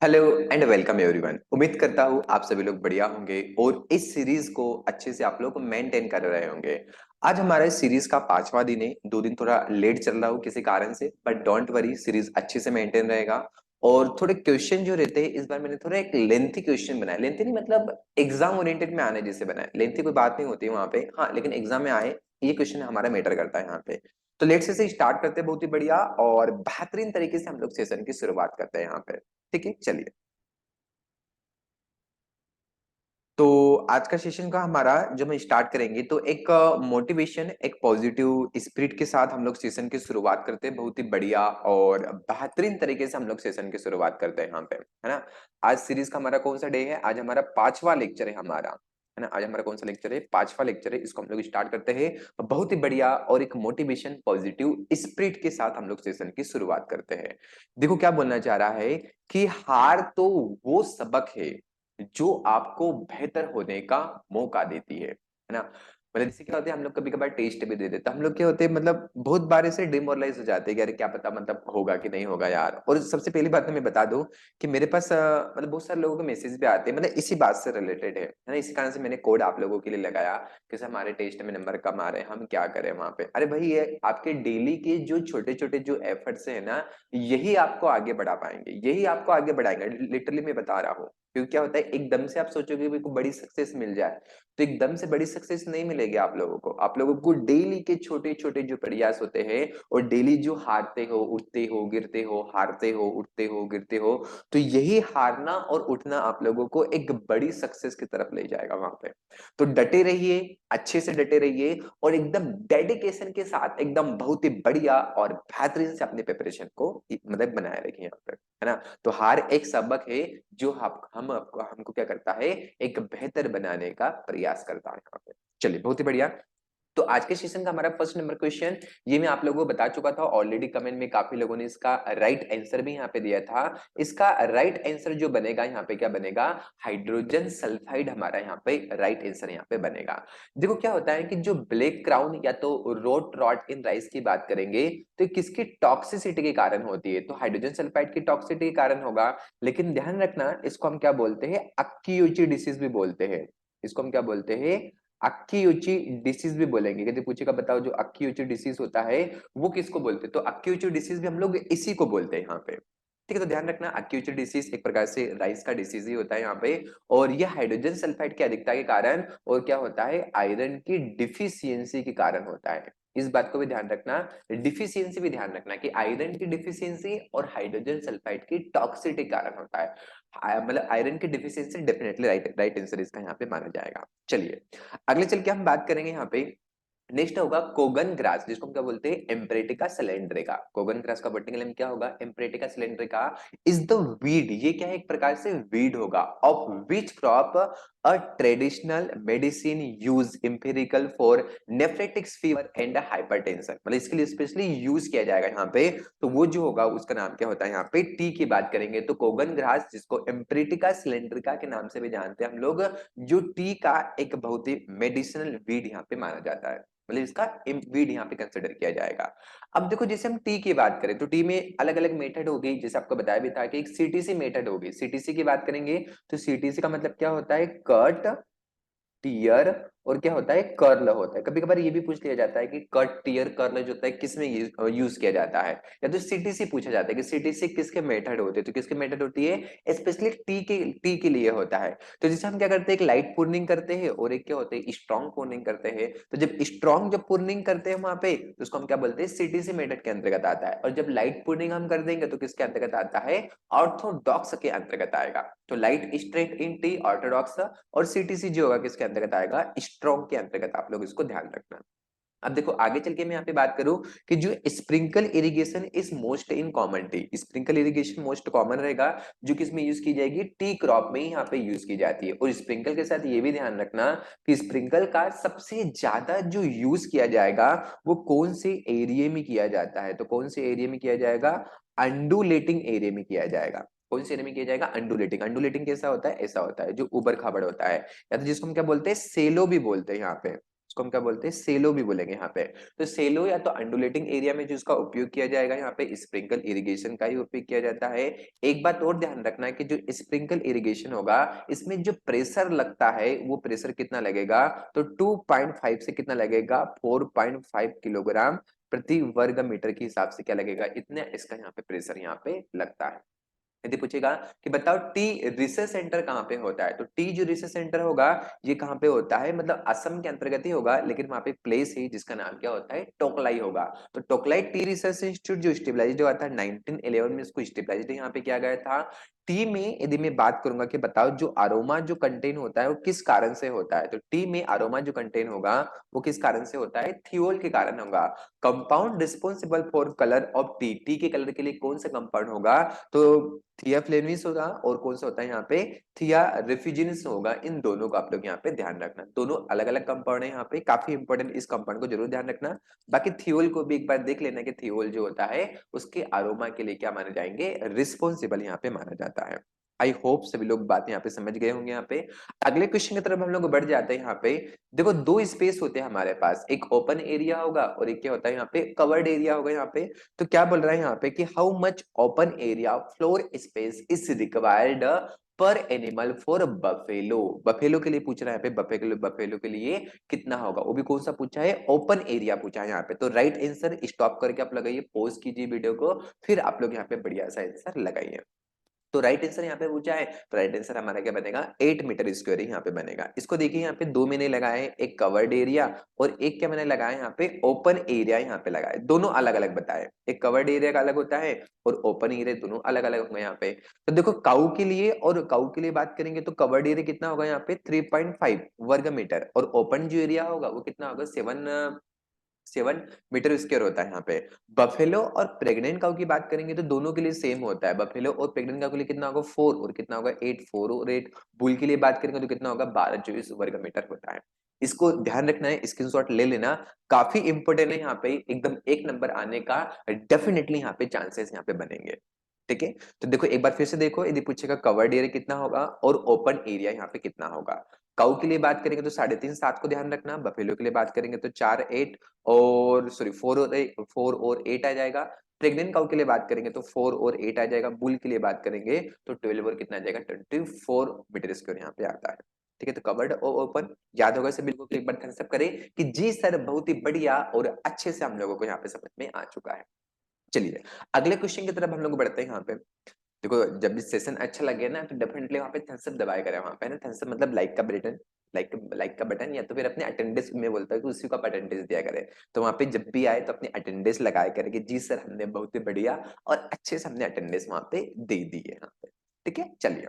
Hello and welcome everyone. उम्मीद करता हूँ आप सभी लोग बढ़िया होंगे और इस सीरीज को अच्छे से आप लोग मेंटेन कर रहे होंगे। आज हमारा इस सीरीज का 5वां दिन है। 2 दिन थोड़ा लेट चल रहा हूँ किसी कारण से, बट डोंट वरी, सीरीज अच्छे से मेंटेन रहेगा। और थोड़े क्वेश्चन जो रहते हैं, इस बार मैंने थोड़ा एक लेंथी क्वेश्चन बनाया। लेंथी नहीं मतलब एग्जाम ओरिएंटेड में आने जैसे बनाया। लेंथी कोई बात नहीं होती है वहां पे, हाँ, लेकिन एग्जाम में आए ये क्वेश्चन हमारा मैटर करता है यहाँ पे। तो लेट से स्टार्ट करते हैं बहुत ही बढ़िया और बेहतरीन तरीके से हम लोग सेशन की शुरुआत करते हैं यहाँ पे। ठीक है, चलिए। तो आज का सेशन का हमारा जब हम स्टार्ट करेंगे तो एक मोटिवेशन, एक पॉजिटिव स्पिरिट के साथ हम लोग सेशन की शुरुआत करते हैं। बहुत ही बढ़िया और बेहतरीन तरीके से हम लोग सेशन की शुरुआत करते हैं यहाँ पे, है ना। आज सीरीज का हमारा कौन सा डे है? आज हमारा 5वां लेक्चर है हमारा, है ना। आज हमारा कौन सा लेक्चर है? 5वां लेक्चर है। इसको हम लोग स्टार्ट करते हैं बहुत ही बढ़िया और एक मोटिवेशन पॉजिटिव स्पिरिट के साथ हम लोग सेशन की शुरुआत करते हैं। देखो क्या बोलना चाह रहा है कि हार तो वो सबक है जो आपको बेहतर होने का मौका देती है ना। मतलब जैसे क्या होता है, हम लोग कभी कभार टेस्ट भी दे देते हैं। हम लोग क्या होते हैं, मतलब बहुत बार ऐसे डिमोरलाइज हो जाते हैं कि अरे क्या पता, मतलब होगा कि नहीं होगा यार। और सबसे पहली बात तो मैं बता दूं कि मेरे पास मतलब बहुत सारे लोगों के मैसेज भी आते हैं, मतलब इसी बात से रिलेटेड है ना। इसी कारण से मैंने कोड आप लोगों के लिए लगाया कि हमारे टेस्ट में नंबर कम आ रहे हैं, हम क्या करें वहां पे। अरे भाई, ये आपके डेली के जो छोटे छोटे जो एफर्ट्स है ना, यही आपको आगे बढ़ा पाएंगे, यही आपको आगे बढ़ाएंगे। लिटरली मैं बता रहा हूँ। क्योंकि क्या होता है, एकदम से आप सोचोगे कि कोई बड़ी सक्सेस मिल जाए, तो एकदम से बड़ी सक्सेस नहीं मिलेगी आप लोगों को। आप लोगों को डेली के छोटे छोटे जो प्रयास होते हैं और डेली जो हारते हो, उठते हो, गिरते हो, हारते हो, उठते हो, गिरते हो, तो यही हारना और उठना आप लोगों को एक बड़ी सक्सेस की तरफ ले जाएगा वहां पे। तो डटे रहिए, अच्छे से डटे रहिए और एकदम डेडिकेशन के साथ एकदम बहुत ही बढ़िया और बेहतरीन से अपने प्रिपरेशन को मतलब बनाए रखिए यहाँ पे, है ना। तो हार एक सबक है जो हमको क्या करता है, एक बेहतर बनाने का प्रयास करता है यहाँ पे। चलिए, बहुत ही बढ़िया। तो आज के सेशन का हमारा फर्स्ट नंबर क्वेश्चन, ये मैं आप लोगों को बता चुका था ऑलरेडी। कमेंट में काफी लोगों ने इसका राइट आंसर भी यहाँ पे दिया था। इसका राइट आंसर जो बनेगा यहाँ पे क्या बनेगा? हाइड्रोजन सल्फाइड हमारा यहाँ पे राइट आंसर यहाँ पे बनेगा। देखो क्या होता है कि जो ब्लैक क्राउन या तो रोट रॉट इन राइस की बात करेंगे तो किसकी टॉक्सिसिटी के कारण होती है? तो हाइड्रोजन सल्फाइड की टॉक्सिसिटी के कारण होगा। लेकिन ध्यान रखना, इसको हम क्या बोलते हैं? अक्कीयुची डिसीज भी बोलते हैं। इसको हम क्या बोलते हैं? अक्कीयुची डिसीज भी बोलेंगे। यदि पूछेगा बताओ जो अक्कीयुची डिसीज होता है वो किसको बोलते हैं, तो अक्कीयुची डिसीज भी हम लोग इसी को बोलते हैं यहाँ पे। ठीक है, तो ध्यान रखना, अक्यूच्यूट डिसीज एक प्रकार से राइस का डिसीज ही होता है यहाँ पे। और ये हाइड्रोजन सल्फाइड की अधिकता के कारण और क्या होता है, आयरन की डिफिशियंसी के कारण होता है। इस बात को भी ध्यान रखना, डिफिशियंसी भी ध्यान रखना कि आयरन की डिफिशियंसी और हाइड्रोजन सल्फाइड की टॉक्सिटी कारण होता है। मतलब आयरन की deficiency definitely right right answer इसका यहाँ पे माना जाएगा। चलिए, अगले चल के हम बात करेंगे यहाँ पे। नेक्स्ट होगा कोगन ग्रास, जिसको हम क्या बोलते हैं? Imperata cylindrica. कोगन ग्रास का वर्टिकल नेम क्या होगा? Imperata cylindrica is the weed. ये क्या है? एक प्रकार से वीड होगा। Of which crop a traditional medicine use empirical for nephritics fever and hypertension. मतलब इसके लिए स्पेशली यूज किया जाएगा यहाँ पे। तो वो जो होगा उसका नाम क्या होता है? यहाँ पे टी की बात करेंगे तो कोगन ग्रास, जिसको एम्प्रेटिका सिलेंड्रिका के नाम से भी जानते हैं हम लोग, जो टी का एक बहुत ही मेडिसिनल वीड यहाँ पे माना जाता है। मतलब इसका वीड यहाँ पे कंसिडर किया जाएगा। अब देखो, जैसे हम टी की बात करें तो टी में अलग अलग मेथड होगी, जैसे आपको बताया भी था कि एक सीटीसी मेथड होगी। सीटीसी की बात करेंगे तो सीटीसी का मतलब क्या होता है? कट, टीयर और क्या होता है? कर्ल होता है। कभी कभार ये भी पूछ लिया जाता है कि कट, टीयर, कर्ल जो होता है किसमें यूज किया जाता है, या तो सीटीसी पूछा जाता है कि सीटीसी किसके मेथड होते हैं। तो किसके मेथड होती है? स्पेशली टी के लिए होता है। तो जैसे हम क्या करते हैं, एक लाइट पूर्निंग करते हैं और एक क्या होते हैं? स्ट्रॉन्ग पूर्निंग करते हैं। तो जब पूर्निंग करते हैं वहां पे तो उसको हम क्या बोलते हैं? सीटीसी मेथड के अंतर्गत आता है। और जब लाइट पूर्निंग हम कर देंगे तो किसके अंतर्गत आता है? ऑर्थोडॉक्स के अंतर्गत आएगा। तो light straight in T Orthodox, और सीटीसी जो होगा किसके अंतर्गत आएगा? स्ट्रॉन्ग के अंतर्गत। आप लोग इसको ध्यान रखना। अब देखो आगे चल के मैं यहाँ पे बात करूं कि जो sprinkle irrigation is most in common T. Sprinkle irrigation most common रहेगा जो किसमें यूज की जाएगी? टी क्रॉप में ही यहाँ पे यूज की जाती है। और स्प्रिंकल के साथ ये भी ध्यान रखना कि स्प्रिंकल का सबसे ज्यादा जो यूज किया जाएगा वो कौन से एरिया में किया जाता है? तो कौन से एरिया में किया जाएगा? अंडुलेटिंग एरिया में किया जाएगा। कौन से एरिया में किया जाएगा? अंडुलेटिंग। अंडुलेटिंग कैसा होता है? ऐसा होता है जो उबड़ खाबड़ होता है, या तो जिसको हम क्या बोलते हैं? सेलो भी बोलते हैं यहाँ पे। इसको हम क्या बोलते हैं, सेलो भी बोलेंगे यहाँ पे। तो सेलो या तो अंडुलेटिंग एरिया में जो इसका उपयोग किया जाएगा, यहाँ पे स्प्रिंकल इरिगेशन का ही उपयोग किया जाता है। एक बात और ध्यान रखना है कि जो स्प्रिंकल इरिगेशन होगा, इसमें जो प्रेशर लगता है वो प्रेशर कितना लगेगा, तो 2.5 से कितना लगेगा, 4.5 किलोग्राम प्रति वर्ग मीटर के हिसाब से क्या लगेगा, इतना इसका यहाँ पे प्रेशर यहाँ पे लगता है। यदि पूछेगा कि बताओ टी रिसर्च सेंटर कहाँ पे होता है, तो टी जो रिसर्च सेंटर होगा ये कहाँ पे होता है, मतलब असम के अंतर्गत ही होगा, लेकिन वहां पे प्लेस है जिसका नाम क्या होता है, टोकलाई होगा। तो टोकलाई टी रिसर्च इंस्टीट्यूट जो स्टेबलाइज्ड हुआ था 1911 में, इसको स्टेबलाइज्ड यहाँ पे किया गया था। टी में यदि मैं बात करूंगा कि बताओ जो अरोमा जो कंटेन होता है वो किस कारण से होता है, तो टी में अरोमा जो कंटेन होगा वो किस कारण से होता है, थियोल के कारण होगा। Compound responsible for colour of T, T के कलर के लिए कौन सा कंपाउंड होगा, तो थिया फ्लेविस होगा, और कौन सा होता है यहाँ पे, थिया रेफ्यूजिनिस होगा। इन दोनों को आप लोग यहाँ पे ध्यान रखना, दोनों अलग अलग कंपाउंड है यहाँ पे, काफी इंपॉर्टेंट, इस कंपाउंड को जरूर ध्यान रखना। बाकी थियोल को भी एक बार देख लेना कि थियोल जो होता है उसके अरोमा के लिए क्या माने जाएंगे, रिस्पॉन्सिबल यहाँ पे माना जाता है। आई होप सभी लोग बात यहाँ पे समझ गए होंगे। यहाँ पे अगले क्वेश्चन की तरफ हम लोग बढ़ जाते हैं। यहाँ पे देखो दो स्पेस होते हैं हमारे पास, एक ओपन एरिया होगा और एक क्या होता है यहाँ पे, कवर्ड एरिया होगा यहाँ पे। तो क्या बोल रहा है यहाँ पे कि how much open area floor space is required पर एनिमल फॉर बफेलो, बफेलो के लिए पूछ रहा है यहाँ पे, बफेलो बफेलो के लिए कितना होगा, वो भी कौन सा पूछा है, ओपन एरिया पूछा है यहाँ पे। तो राइट आंसर स्टॉप करके आप लगाइए, पॉज कीजिए वीडियो को, फिर आप लोग यहाँ पे बढ़िया सा आंसर लगाइए। तो राइट आंसर यहाँ पे पूछा है, तो राइट आंसर हमारा क्या बनेगा, 8 मीटर स्क्वायर यहाँ पे बनेगा। इसको देखिए यहाँ पे दो मैंने लगाए हैं, एक कवर्ड एरिया और एक क्या मैंने लगाया यहाँ पे, ओपन एरिया यहाँ पे लगाए, दोनों अलग अलग बताए, एक कवर्ड एरिया का अलग होता है और ओपन एरिया दोनों अलग अलग होंगे यहाँ पे। तो देखो काऊ के लिए, और काऊ के लिए बात करेंगे तो कवर्ड एरिया कितना होगा यहाँ पे, 3.5 वर्ग मीटर, और ओपन जो एरिया होगा वो कितना होगा, 7 मीटर स्क्वायर होता है यहाँ पे। बफेलो और प्रेग्नेंट काऊ की बात करेंगे तो दोनों के लिए सेम होता है, बफेलो और प्रेग्नेंट काऊ के लिए कितना होगा, 4 और कितना होगा 8, 4 और 8। बुल के लिए बात करेंगे तो कितना होगा, 12-24 वर्ग मीटर होता है। इसको ध्यान रखना है, स्क्रीनशॉट ले लेना, काफी इंपोर्टेंट है यहाँ पे, एकदम एक नंबर आने का डेफिनेटली यहाँ पे चांसेस यहाँ पे बनेंगे। ठीक है, तो देखो एक बार फिर से देखो, यदि पूछेगा कवर्ड एरिया कितना होगा और ओपन एरिया यहाँ पे कितना होगा। काऊ के लिए बात करेंगे तो 3.5-7 को ध्यान रखना, बफेलो के लिए बात करेंगे तो 4-8 और सॉरी 4 और 8 आ जाएगा। प्रेग्नेंट काऊ के लिए बात करेंगे तो 4 और 8 आ जाएगा। बुल के लिए बात करेंगे तो 12 और कितना आ जाएगा, 24 मीटर स्क्वायर यहाँ पे आता है। ठीक है, तो कवर्ड और ओपन याद होगा सभी लोगों को, एक बार थम्स अप करें कि जी सर बहुत ही बढ़िया और अच्छे से हम लोगों को यहाँ पे समझ में आ चुका है। चलिए अगले क्वेश्चन की तरफ हम लोग बढ़ते हैं। यहाँ पे देखो जब भी सेशन अच्छा लगे ना तो डेफिनेटली वहां पे थम्स अप दबाया करें, वहां पे ना थम्स अप मतलब लाइक का बटन, लाइक का बटन, या तो फिर अपने अटेंडेंस में बोलता है कि उसी को आप अटेंडेंस दिया करें। तो वहां पे जब भी आए तो अपनी अटेंडेंस लगाया करें कि जी सर हमने बहुत ही बढ़िया और अच्छे से हमने अटेंडेंस वहां पे दे दी है यहाँ पे। ठीक है, चलिए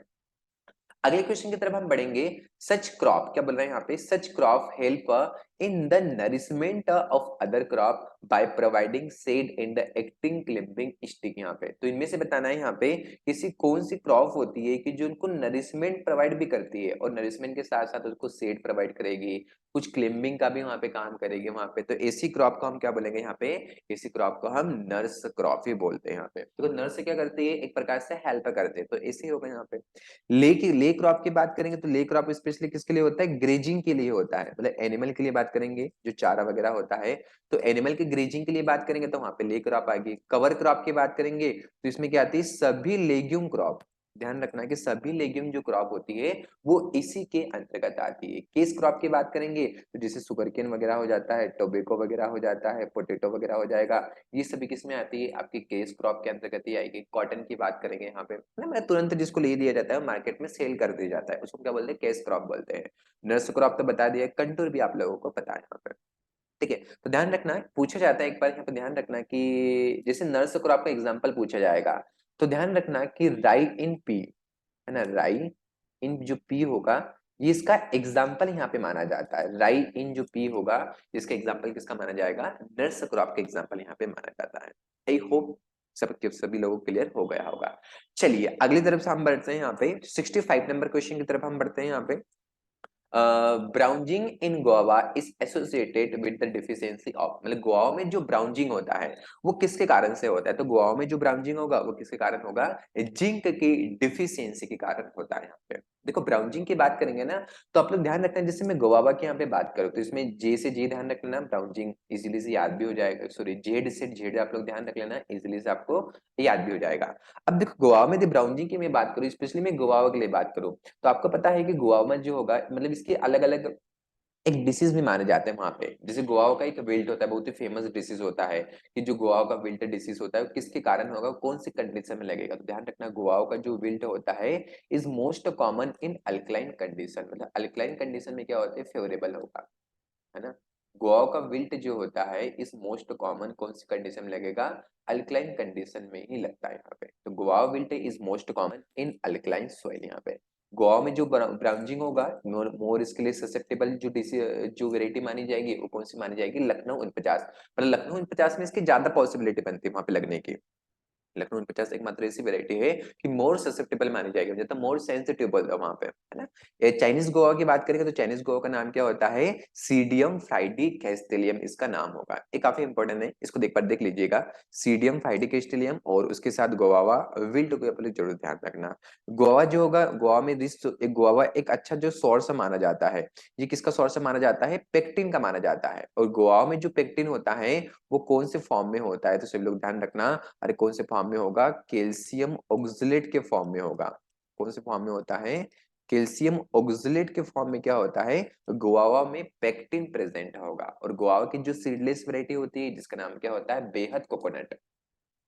अगले क्वेश्चन की तरफ हम बढ़ेंगे। सच क्रॉप, क्या बोल रहे हैं यहाँ पे, such crop help in the nourishment of other crop by providing shade in the acting clipping stick. यहाँ पे तो इनमें से बताना है यहाँ पे किसी कौन सी क्रॉप होती है कि जो उनको नरिशमेंट प्रोवाइड भी करती है और नरिशमेंट के साथ साथ उसको सेड प्रोवाइड करेगी, कुछ क्लिपिंग का भी वहां पे काम करेगी वहां पे। तो ऐसी क्रॉप को हम क्या बोलेंगे यहाँ पे, ऐसी क्रॉप को हम नर्स क्रॉप ही बोलते हैं यहाँ पे। तो नर्स क्या करती है, एक प्रकार से हेल्प करते हैं, तो ऐसे ही होगा यहाँ पे। ले क्रॉप की बात करेंगे तो ले क्रॉप स्पेशली किसके लिए होता है, ग्रेजिंग के लिए होता है, मतलब एनिमल के लिए बात करेंगे जो चारा वगैरह होता है, तो एनिमल के ग्रेजिंग के लिए बात करेंगे तो वहां पे ले क्रॉप आएगी। कवर क्रॉप की बात करेंगे तो इसमें क्या आती है, सभी लेग्यूम क्रॉप, ध्यान रखना कि सभी लेग्यूम जो क्रॉप होती है वो इसी के अंतर्गत आती है। केस क्रॉप की बात करेंगे तो जैसे सुगरकेन वगैरह हो जाता है, टोबैको वगैरह हो जाता है, पोटैटो वगैरह हो जाएगा, ये सभी किसमें आती है, आपकी केस क्रॉप के अंतर्गत ही आएगी। कॉटन की बात करेंगे यहाँ पे ना, मैं तुरंत जिसको ले दिया जाता है मार्केट में सेल कर दिया जाता है उसको क्या बोलते हैं, केस क्रॉप बोलते हैं। नर्स क्रॉप तो बता दिया, कंटूर भी आप लोगों को पता है यहाँ पे। ठीक है, तो ध्यान रखना पूछा जाता है एक बार यहाँ पे, ध्यान रखना कि जैसे नर्स क्रॉप का एग्जाम्पल पूछा जाएगा तो ध्यान रखना कि राई इन पी, है ना, राई इन जो पी होगा ये इसका एग्जाम्पल यहाँ पे माना जाता है। राई इन जो पी होगा इसका एग्जाम्पल किसका माना जाएगा, नर्स क्रॉप का एग्जाम्पल यहाँ पे माना जाता है। आई होप सभी लोगों को क्लियर हो गया होगा। चलिए अगली तरफ से हम बढ़ते हैं यहाँ पे 65 नंबर क्वेश्चन की तरफ हम बढ़ते हैं यहाँ पे। Browsing in Goa is associated with the deficiency of, मतलब गोवा में जो ब्राउजिंग होता है वो किसके कारण से होता है, तो गोवा में जो ब्राउजिंग होगा वो किसके कारण होगा, जिंक की डिफिशियंसी के कारण होता है यहाँ पे। देखो ब्राउजिंग की बात करेंगे ना, तो आप लोग ध्यान रखना, जैसे मैं गोवावा की यहाँ पे बात करूँ तो इसमें जे से जे ध्यान रख लेना, ब्राउजिंग इजीली से याद भी हो जाएगा, सॉरी जेड से जेड आप लोग ध्यान रख लेना, इजीली से आपको याद भी हो जाएगा। अब देखो गोवा में ब्राउजिंग की मैं बात करूँ, स्पेशली मैं गोवा के लिए बात करूँ, तो आपको पता है कि गोवा जो होगा मतलब इसके अलग अलग एक डिशेज भी माने जाते हैं वहां पे। जैसे गोवा का एक विल्ट होता है, बहुत ही फेमस डिशेज होता है कि जो गोवा का विल्ट डिशेज होता है वो किसके कारण होगा, कौन सी कंडीशन में लगेगा। तो ध्यान रखना गोवा का जो विल्ट होता है is most common in alkaline condition, मतलब अल्कलाइन कंडीशन में क्या होता है, फेवरेबल होगा, है ना। गोवा का विल्ट जो होता है इस मोस्ट कॉमन कौन सी कंडीशन में लगेगा, अल्कलाइन कंडीशन में ही लगता है यहाँ पे। तो Goa wilt is most common in alkaline soil. यहाँ पे गोवा में जो ब्राउजिंग होगा मोर इसके लिए ससेप्टेबल जो वेरायटी मानी जाएगी वो कौन सी मानी जाएगी, लखनऊ 49, मतलब लखनऊ 49 में इसकी ज्यादा पॉसिबिलिटी बनती है वहां पे लगने की। लखनऊ 49 एक मात्र ऐसी वेरायटी है कि मोर ससेप्टेबल मानी जाएगी, मतलब मोर सेंसिटिव बोलते हैं वहां पे, है ना। ये चाइनीज गोवा की बात करेंगे तो चाइनीज गोवा का नाम क्या होता है, सीडियम फ्राइडी कैस्टेलियम इसका नाम होगा। ये काफी इंपॉर्टेंट है, इसको एक बार देख लीजिएगा, सीडियम फ्राइडी कैस्टेलियम और उसके साथ गोवावा विल्ट को आप लोग जरूर ध्यान रखना। गोवा जो होगा, गोवा में एक गोवा एक अच्छा जो सोर्स माना जाता है, ये किसका सोर्स माना जाता है, पेक्टिन का माना जाता है। और गोवा में जो पेक्टिन होता है वो कौन से फॉर्म में होता है, तो सभी लोग ध्यान रखना, अरे कौन से फॉर्म में होगा, कैल्शियम ऑक्सलेट के फॉर्म में होगा। कौन से फॉर्म में होता है, कैल्शियम ऑक्सलेट के फॉर्म में क्या होता है, गुआवा में पेक्टिन प्रेजेंट होगा। और गुआवा की जो सीडलेस वैरायटी होती है जिसका नाम क्या होता है, बेहद कोकोनट,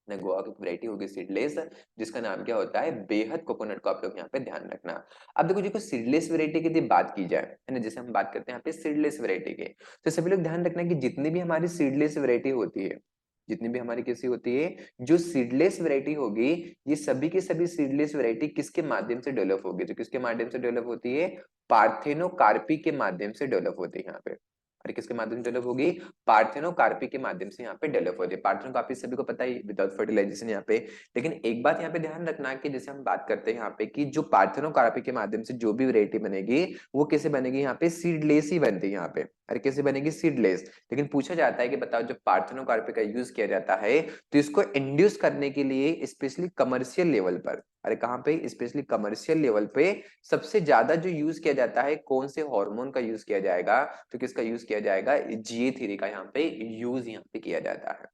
ना गोवा की वैरायटी होगी सीडलेस जिसका नाम क्या होता है, बेहद कोकोनट को आप लोग यहाँ पे ध्यान रखना। अब देखो जो सीडलेस वैरायटी की यदि बात की जाए, है ना, जैसे हम बात करते हैं यहाँ पे सीडलेस वैरायटी के, तो सभी लोग ध्यान रखना कि जितनी भी हमारी सीडलेस वैरायटी होती है, जितनी भी हमारी कैसी होती है, जो सीडलेस वैरायटी होगी, ये सभी की सभी सीडलेस वैरायटी किसके माध्यम से डेवलप होगी, तो किसके माध्यम से डेवलप होती है, पार्थेनोकार्पी के माध्यम से डेवलप होती है यहाँ पे। और किसके माध्यम से डेवलप होगी, पार्थेनोकार्पी के माध्यम से यहाँ पे डेवलप होती है। पार्थेनोकार्पी सभी को पता ही, विदाउट फर्टिलाइजेशन यहाँ पे। लेकिन एक बात यहाँ पे ध्यान रखना कि जैसे हम बात करते हैं यहाँ पे कि जो पार्थेनोकार्पी के माध्यम से जो भी वैरायटी बनेगी वो कैसे बनेगी, यहाँ पे सीडलेस ही बनती है यहाँ पे। अरे कैसे बनेगी, सीडलेस। लेकिन पूछा जाता है कि बताओ जब पार्थेनोकार्पी का यूज किया जाता है तो इसको इंड्यूस करने के लिए स्पेशली कमर्शियल लेवल पर, अरे कहाँ पे, स्पेशली कमर्शियल लेवल पे सबसे ज्यादा जो यूज किया जाता है कौन से हार्मोन का यूज किया जाएगा, तो किसका यूज किया जाएगा, GA3 का यहाँ पे यूज यहाँ पे किया जाता है।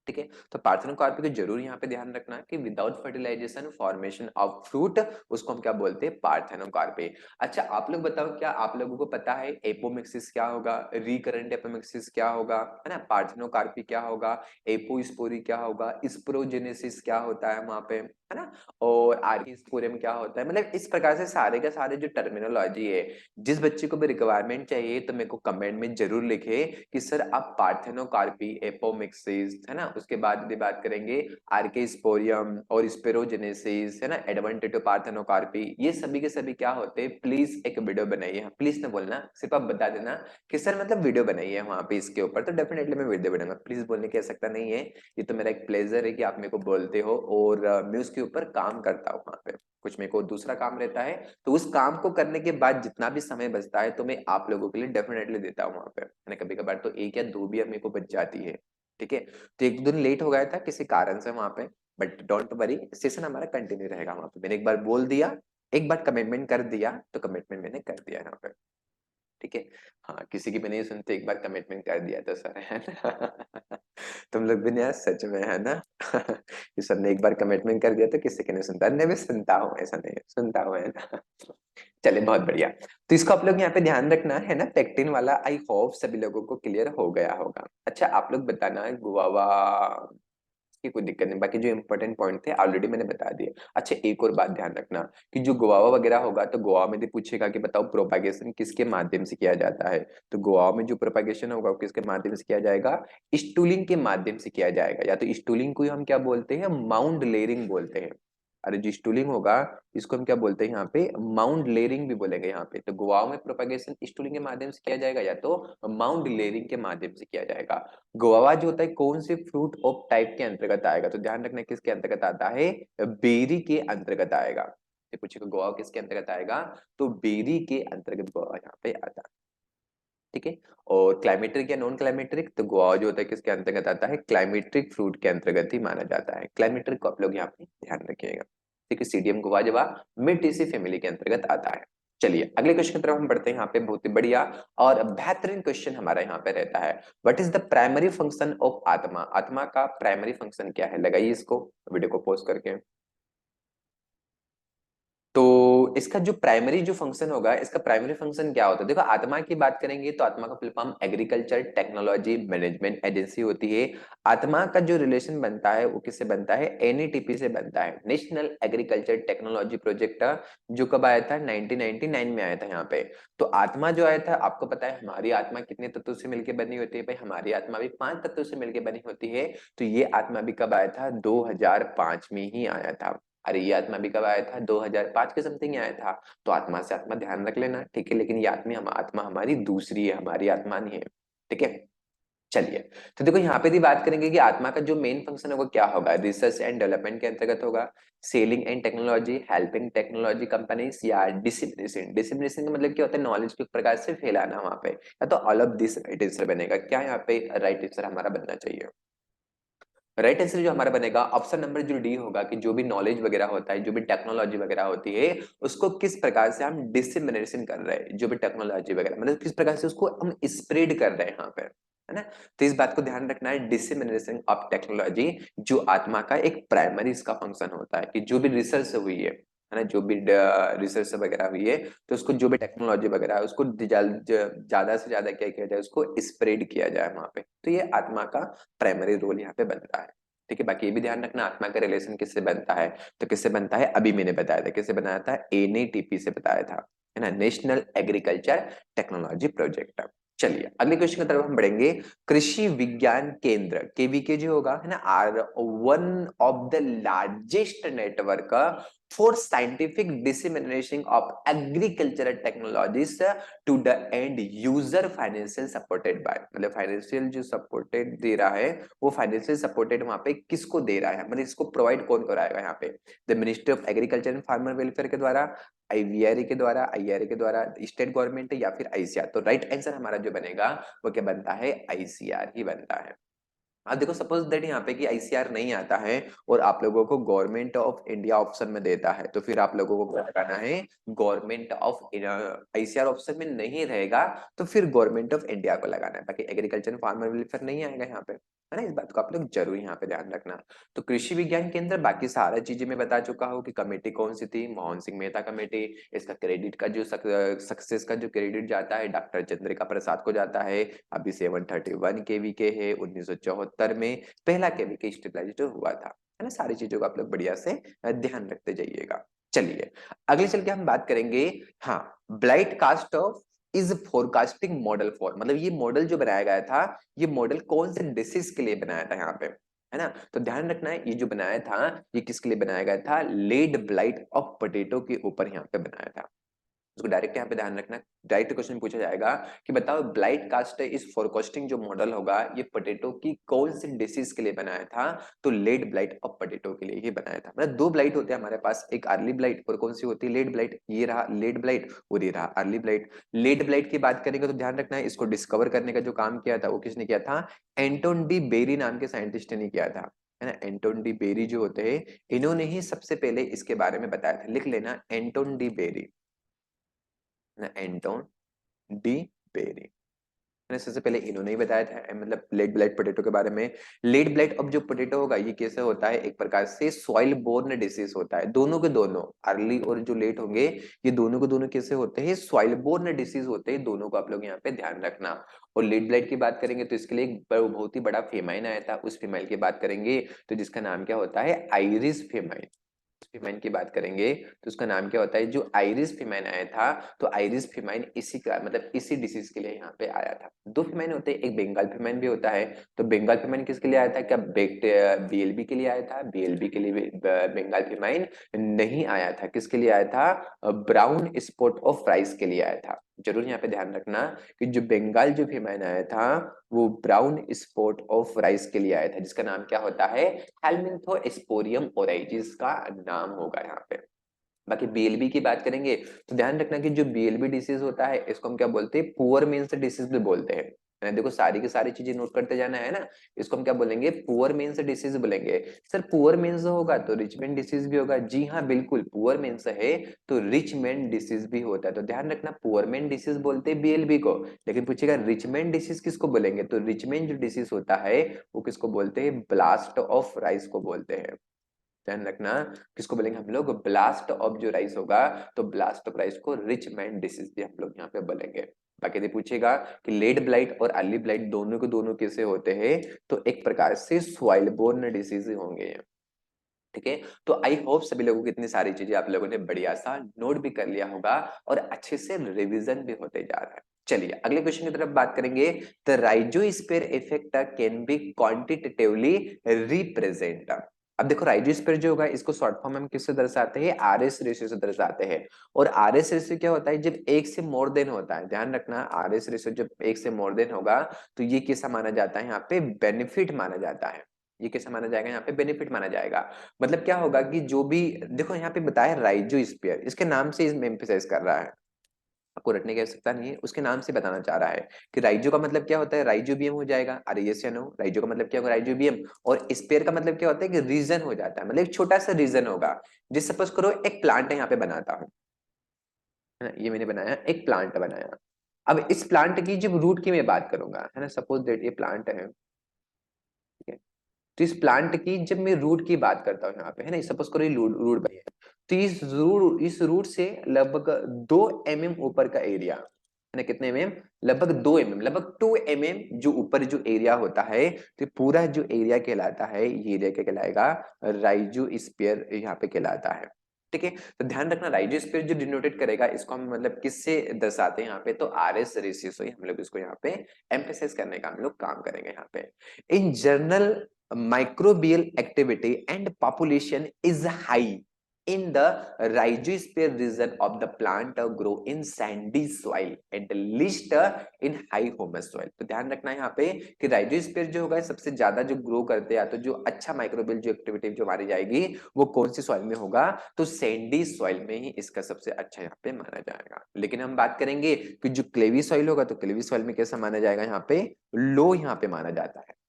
ठीक है, तो पार्थेनोकार्पी को जरूर यहाँ पे ध्यान रखना कि without fertilization formation of fruit, उसको हम क्या बोलते हैं, पार्थेनोकार्पी। अच्छा आप लोग बताओ, क्या आप लोगों को पता है एपोमिक्सिस क्या होगा, रिकरेंट एपोमिक्सिस क्या होगा, है ना, पार्थेनोकार्पी क्या होगा, एपोस्पोरी क्या होगा, स्पोरोजेनेसिस क्या होता है वहां पे, है ना, और आर्किस्पोरियम क्या होता है। मतलब इस प्रकार से सारे के सारे जो टर्मिनोलॉजी है, जिस बच्चे को भी रिक्वायरमेंट चाहिए तो मेरे को कमेंट में जरूर लिखे कि सर आप पार्थेनोकार्पी, एपोमिक्सिस, है ना, उसके बाद यदि बात करेंगे आर्केस्पोरियम और स्पेरोजेनेसिस, है ना, एडवांटेटिव पार्थेनोकार्पी, ये सभी के सभी क्या होते हैं, प्लीज एक वीडियो बनाइए, प्लीज ना बोलना, सिर्फ आप बता देना कि सर मतलब वीडियो बनाइए वहां पे इसके ऊपर, तो डेफिनेटली मैं वीडियो बनाऊंगा, प्लीज बोलने की आवश्यकता नहीं है। ये तो मेरा एक प्लेजर है कि आप मेरे को बोलते हो, और मैं उसके ऊपर काम करता हूँ वहां पे, कुछ मेरे को दूसरा काम रहता है, तो उस काम को करने के बाद जितना भी समय बचता है तो मैं आप लोगों के लिए डेफिनेटली देता हूँ वहां पे, है कभी कभार तो एक या दो भी मेरे को बच जाती है। ठीक है, तो एक दो दिन लेट हो गया था किसी कारण से वहां पे, बट डोंट वरी, सेशन हमारा कंटिन्यू रहेगा वहां पे। मैंने एक बार बोल दिया, एक बार कमिटमेंट कर दिया, तो कमिटमेंट मैंने कर दिया यहाँ पे। ठीक है, हाँ किसी की भी नहीं सुनते, एक बार कमिटमेंट कर दिया तो सर, है ना। तुम लोग भी नहीं यार, सच में, है ना। कि सर ने एक बार कमिटमेंट कर दिया तो किसी की नहीं सुनता, मैं भी सुनता हूँ, ऐसा नहीं है, सुनता हूँ, है ना। चले बहुत बढ़िया, तो इसको आप लोग यहाँ पे ध्यान रखना, है ना, पेक्टिन वाला। आई होप सभी लोगों को क्लियर हो गया होगा। अच्छा आप लोग बताना गुआवा की कोई दिक्कत नहीं, बाकी जो इंपॉर्टेंट पॉइंट थे ऑलरेडी मैंने बता दिए। अच्छा एक और बात ध्यान रखना कि जो गुआवा वगैरह होगा तो गोवा में भी पूछेगा कि बताओ प्रोपागेशन किसके माध्यम से किया जाता है, तो गोवा में जो प्रोपागेशन होगा वो किसके माध्यम से किया जाएगा, स्टूलिंग के माध्यम से किया जाएगा, या तो स्टूलिंग को ही हम क्या बोलते हैं, माउंट लेयरिंग बोलते हैं। अरे जो स्टूलिंग होगा इसको हम क्या बोलते हैं यहाँ पे, माउंट लेयरिंग भी बोलेंगे यहाँ पे। तो गोवा में प्रोपागेशन स्टूलिंग के माध्यम से किया जाएगा या तो माउंट लेयरिंग के माध्यम से किया जाएगा। गोवा जो होता है कौन से फ्रूट ऑफ टाइप के अंतर्गत आएगा, तो ध्यान रखना किसके अंतर्गत आता है, बेरी के अंतर्गत आएगा। पूछेगा गोवा किसके अंतर्गत आएगा, तो बेरी के अंतर्गत गोवा यहाँ पे आता है। ठीक है, और क्लाइमेट्रिक या नॉन क्लाइमेट्रिक, तो गोवा जो होता है किसके अंतर्गत आता है, क्लाइमेट्रिक फ्रूट के अंतर्गत ही माना जाता है। क्लाइमेट्रिक को आप लोग यहाँ पे ध्यान रखिएगा। ठीक है, सीडियम गुआवा मिर्टेसी फैमिली के अंतर्गत आता है। चलिए अगले क्वेश्चन की तरफ हम बढ़ते हैं। यहाँ पे बहुत ही बढ़िया और बेहतरीन क्वेश्चन हमारा यहाँ पे रहता है, what is the primary function of आत्मा? आत्मा का प्राइमरी फंक्शन क्या है? लगाइए इसको, वीडियो को पॉज करके। तो इसका जो प्राइमरी जो फंक्शन होगा, इसका प्राइमरी फंक्शन क्या होता है? देखो आत्मा की बात करेंगे तो आत्मा का full form agriculture technology management agency होती है। आत्मा का जो रिलेशन बनता है वो किससे बनता है? एनईटीपी से बनता है, नेशनल एग्रीकल्चर टेक्नोलॉजी प्रोजेक्ट, जो कब आया था? 1999 में आया था यहाँ पे। तो आत्मा जो आया था, आपको पता है हमारी आत्मा कितने तत्वों से मिलकर बनी होती है? भाई हमारी आत्मा भी 5 तत्वों से मिलकर बनी होती है। तो ये आत्मा भी कब आया था? 2005 में ही आया था। अरे ये आत्मा भी कब आया था? 2005 के समथिंग आया था। तो आत्मा से आत्मा ध्यान रख लेना, ठीक है, लेकिन ये आत्मा हमारी दूसरी है, हमारी आत्मा नहीं है, ठीक है। चलिए, तो देखो यहाँ पे भी बात करेंगे कि आत्मा का जो मेन फंक्शन होगा क्या होगा? रिसर्च एंड डेवलपमेंट के अंतर्गत होगा, selling and technology, helping technology companies, या डिसिमिनेशन। डिसिमिनेशन का मतलब क्या होता है? नॉलेज को एक प्रकार से फैलाना वहां पे, या तो all of this right answer बनेगा। क्या यहाँ पे राइट आंसर हमारा बनना चाहिए? राइट आंसर जो हमारा बनेगा ऑप्शन नंबर जो डी होगा, कि जो भी नॉलेज वगैरह होता है, जो भी टेक्नोलॉजी वगैरह होती है, उसको किस प्रकार से हम डिसिमिनेशन कर रहे हैं, जो भी टेक्नोलॉजी वगैरह मतलब किस प्रकार से उसको हम स्प्रेड कर रहे हैं यहाँ पे, है ना। तो इस बात को ध्यान रखना है, डिसिमिनेशन ऑफ टेक्नोलॉजी जो आत्मा का एक प्राइमरी इसका फंक्शन होता है, कि जो भी रिसर्च हुई है ना, जो भी रिसर्च वगैरह हुई है, तो उसको जो भी टेक्नोलॉजी वगैरह है उसको ज्यादा से ज्यादा क्या किया जाए, उसको स्प्रेड किया जाए वहां पे। तो ये आत्मा का प्राइमरी रोल यहाँ पे बनता है, ठीक है। बाकी ये भी ध्यान रखना आत्मा का रिलेशन किससे बनता है, तो किससे बनता है? अभी मैंने बताया था किससे बनाया था, एनएटीपी से बताया था, है ना, नेशनल एग्रीकल्चर टेक्नोलॉजी प्रोजेक्ट। चलिए अगले क्वेश्चन की तरफ हम बढ़ेंगे। कृषि विज्ञान केंद्र केवीके जो होगा, है ना, are one of the largest network for scientific dissemination of agricultural technologies to the end user, financial supported by, मतलब फाइनेंशियल जो सपोर्टेड दे रहा है, वो फाइनेंशियल सपोर्टेड वहां पे किसको दे रहा है, मतलब इसको प्रोवाइड कौन कराएगा यहाँ पे? The ministry of agriculture and farmer welfare के द्वारा, आईवीआरए के द्वारा, आईआरए के द्वारा, स्टेट गवर्नमेंट, या फिर आईसीआर। तो राइट आंसर हमारा जो बनेगा वो क्या बनता है? आईसीआर ही बनता है। अब देखो सपोज दैट यहाँ पे कि आईसीआर नहीं आता है और आप लोगों को गवर्नमेंट ऑफ इंडिया ऑप्शन में देता है, तो फिर आप लोगों को क्या लगाना है? गवर्नमेंट ऑफ, आईसीआर ऑप्शन में नहीं रहेगा तो फिर गवर्नमेंट ऑफ इंडिया को लगाना है, बाकी एग्रीकल्चर फार्मर वेलफेयर नहीं आएगा यहाँ पे, है ना। इस बात को आप लोग जरूर यहाँ पे ध्यान रखना। तो कृषि विज्ञान केंद्र, बाकी सारा चीजें मैं बता चुका हूँ कि कमेटी कौन सी थी, मोहन सिंह मेहता कमेटी। इसका क्रेडिट का जो सक्सेस का जो क्रेडिट जाता है डॉक्टर चंद्रिका प्रसाद को जाता है। अभी 731 केवीके है, 1974 में पहला केवीके स्टेबलाइज्ड हुआ था, है ना। सारी चीजों को आप लोग बढ़िया से ध्यान रखते जाइएगा। चलिए अगले चल के हम बात करेंगे, हाँ, blight cast off is forecasting model for, मतलब ये मॉडल जो बनाया गया था, ये मॉडल कौन से डिसीज के लिए बनाया था यहाँ पे, है ना। तो ध्यान रखना है ये जो बनाया था ये किसके लिए बनाया गया था? लेड ब्लाइट ऑफ पोटैटो के ऊपर यहाँ पे बनाया था। उसको डायरेक्ट यहाँ पे ध्यान रखना, डायरेक्ट क्वेश्चन पूछा जाएगा कि बताओ ब्लाइट कास्ट इस फोरकास्टिंग जो मॉडल होगा ये पोटैटो की कौन सी डिसीज के लिए बनाया था? तो लेड ब्लाइट ऑफ पोटैटो के लिए ही बनाया था। मतलब दो ब्लाइट होते हैं हमारे पास, एक अर्ली ब्लाइट और कौन सी होती है? Leaf blight. ये रहा लेड ब्लाइट और ये रहा अर्ली ब्लाइट। लेड ब्लाइट की बात करेंगे तो ध्यान रखना है इसको डिस्कवर करने का जो काम किया था वो किसने किया था? एंटोन डी बेरी नाम के साइंटिस्ट ने किया था, है ना। एंटोन डी बेरी जो होते हैं इन्होंने ही सबसे पहले इसके बारे में बताया था, लिख लेना Anton de Bary, Anton de Bary, सबसे पहले इन्होंने ही बताया था मतलब लेड ब्लाइट पोटैटो के बारे में। लेड ब्लाइट अब जो पोटैटो होगा ये कैसे होता है? एक प्रकार से सॉइल बोर्न डिसीज होता है, दोनों के दोनों अर्ली और जो लेट होंगे ये दोनों के दोनों कैसे होते हैं? सॉइल बोर्न डिसीज होते हैं, दोनों को आप लोग यहाँ पे ध्यान रखना। और लेड ब्लाइट की बात करेंगे तो इसके लिए एक बहुत ही बड़ा फेमाइन आया था, उस फेमाइन की बात करेंगे तो जिसका नाम क्या होता है? Iris famine. फीमाइन की बात करेंगे तो उसका नाम क्या होता है? जो आइरिस फीमाइन आया था, तो आइरिस फीमाइन इसी का मतलब इसी डिसीज के लिए यहाँ पे आया था। दो फीमाइन होते हैं, एक बंगाल फीमाइन भी होता है। तो बंगाल फीमाइन किसके लिए आया था? क्या बीएलबी के लिए आया था? बीएलबी के लिए बंगाल फीमाइन नहीं आया था। किसके लिए आया था? ब्राउन स्पॉट ऑफ राइस के लिए आया था। जरूर यहाँ पे ध्यान रखना कि जो बंगाल जो फीमाइन आया था वो ब्राउन स्पॉट ऑफ राइस के लिए आया था, जिसका नाम क्या होता है? हेलमिंथोस्पोरियम ओराइजिस का नाम होगा यहाँ पे। बाकी बीएलबी की बात करेंगे तो ध्यान रखना कि जो बीएलबी डिसीज होता है इसको हम क्या बोलते हैं? पुअर मीन्स डिसीज भी बोलते हैं, है ना। देखो सारी की सारी चीजें नोट करते जाना है ना। इसको हम क्या बोलेंगे, पुअर मेंस डिसीज बोलेंगे। सर पुअर मेंस होगा तो रिच मैन डिसीज भी होगा, जी हाँ बिल्कुल, पुअर मेंस है तो रिच मैन डिसीज भी होता है। तो ध्यान रखना, पुअर मैन डिसीज बोलते हैं बीएलबी को, लेकिन पूछेगा रिच मैन डिसीज किसको बोलेंगे, तो रिच मैन जो डिसीज होता है वो किसको बोलते हैं, ब्लास्ट ऑफ राइस को बोलते हैं। ध्यान रखना, किसको बोलेंगे हम लोग, ब्लास्ट ऑफ जो राइस होगा, तो ब्लास्ट ऑफ राइस को रिच मैन डिसीज भी हम लोग यहाँ पे बोलेंगे। बाकी यदि पूछेगा कि लेड ब्लाइट और अर्ली ब्लाइट दोनों के दोनों कैसे होते हैं, तो एक प्रकार से सॉइल बोर्न डिसीज होंगे। ठीक है, तो आई होप सभी लोगों को इतनी सारी चीजें आप लोगों ने बढ़िया सा नोट भी कर लिया होगा और अच्छे से रिवीजन भी होते जा रहा है। चलिए अगले क्वेश्चन की तरफ बात करेंगे। The rhizosphere effect can be quantitatively represent. अब देखो राइजोस्फीयर जो होगा इसको शॉर्ट फॉर्म में किससे दर्शाते हैं, आरएस रेशियो से दर्शाते हैं। और आरएस रेशियो क्या होता है, जब एक से मोर देन होता है, ध्यान रखना आरएस रेशियो जब एक से मोर देन होगा तो ये कैसा माना जाता है, यहाँ पे बेनिफिट माना जाता है। ये कैसा माना जाएगा, यहाँ पे बेनिफिट माना जाएगा। मतलब क्या होगा कि जो भी, देखो यहाँ पे बताया राइजोस्फीयर, इसके नाम से इसमें एम्फेसाइज कर रहा है, आपको रटने की आवश्यकता नहीं है, उसके नाम से बताना चाह रहा है कि राइजो का मतलब क्या होता है, राइजोबियम हो जाएगा। अरे यस या नो, राइजो का मतलब क्या होगा, राइजोबियम। और स्पेयर का मतलब क्या होता है कि रीजन हो जाता है, मतलब एक छोटा सा रीजन होगा। जिस सपोज करो एक प्लांट है, यहाँ पे बनाता हूँ, है ना, ये मैंने बनाया, एक प्लांट बनाया। अब इस प्लांट की जब रूट की मैं बात करूंगा, है ना, सपोज दैट ये प्लांट है, ठीक है। तो इस प्लांट की जब मैं रूट की बात करता हूँ यहाँ पे, है ना, सपोज करो ये रूट रूट बनी है, तो इस रूट से लगभग 2 mm ऊपर का एरिया, है ना, कितने mm, लगभग 2 mm, लगभग 2 mm जो ऊपर जो एरिया होता है, तो पूरा जो एरिया कहलाता है, ये एरिया क्या कहलाएगा, राइजोस्फीयर यहाँ पे कहलाता है। ठीक है, तो ध्यान रखना राइजोस्फीयर जो डिनोटेट करेगा इसको हम मतलब किससे दर्शाते हैं यहाँ पे, तो आरएस रेशियो से हम लोग इसको यहाँ पे एम्फेसाइज करने का हम लोग काम करेंगे यहाँ पे। in general microbial activity and population is high in the rhizosphere region of the plant grow in sandy soil and least in high humus soil। तो ध्यान रखना है यहाँ पे कि राइजोस्फीयर जो होगा सबसे ज्यादा जो ग्रो करते हैं, तो जो अच्छा माइक्रोबियल जो एक्टिविटी जो मारी जाएगी वो कौन सी सॉइल में होगा, तो सैंडी सॉइल में ही इसका सबसे अच्छा यहाँ पे माना जाएगा। लेकिन हम बात करेंगे कि जो क्लेवी सॉइल होगा, तो क्लेवी सॉइल में कैसा माना जाएगा, यहाँ पे लो यहाँ पे माना जाता है।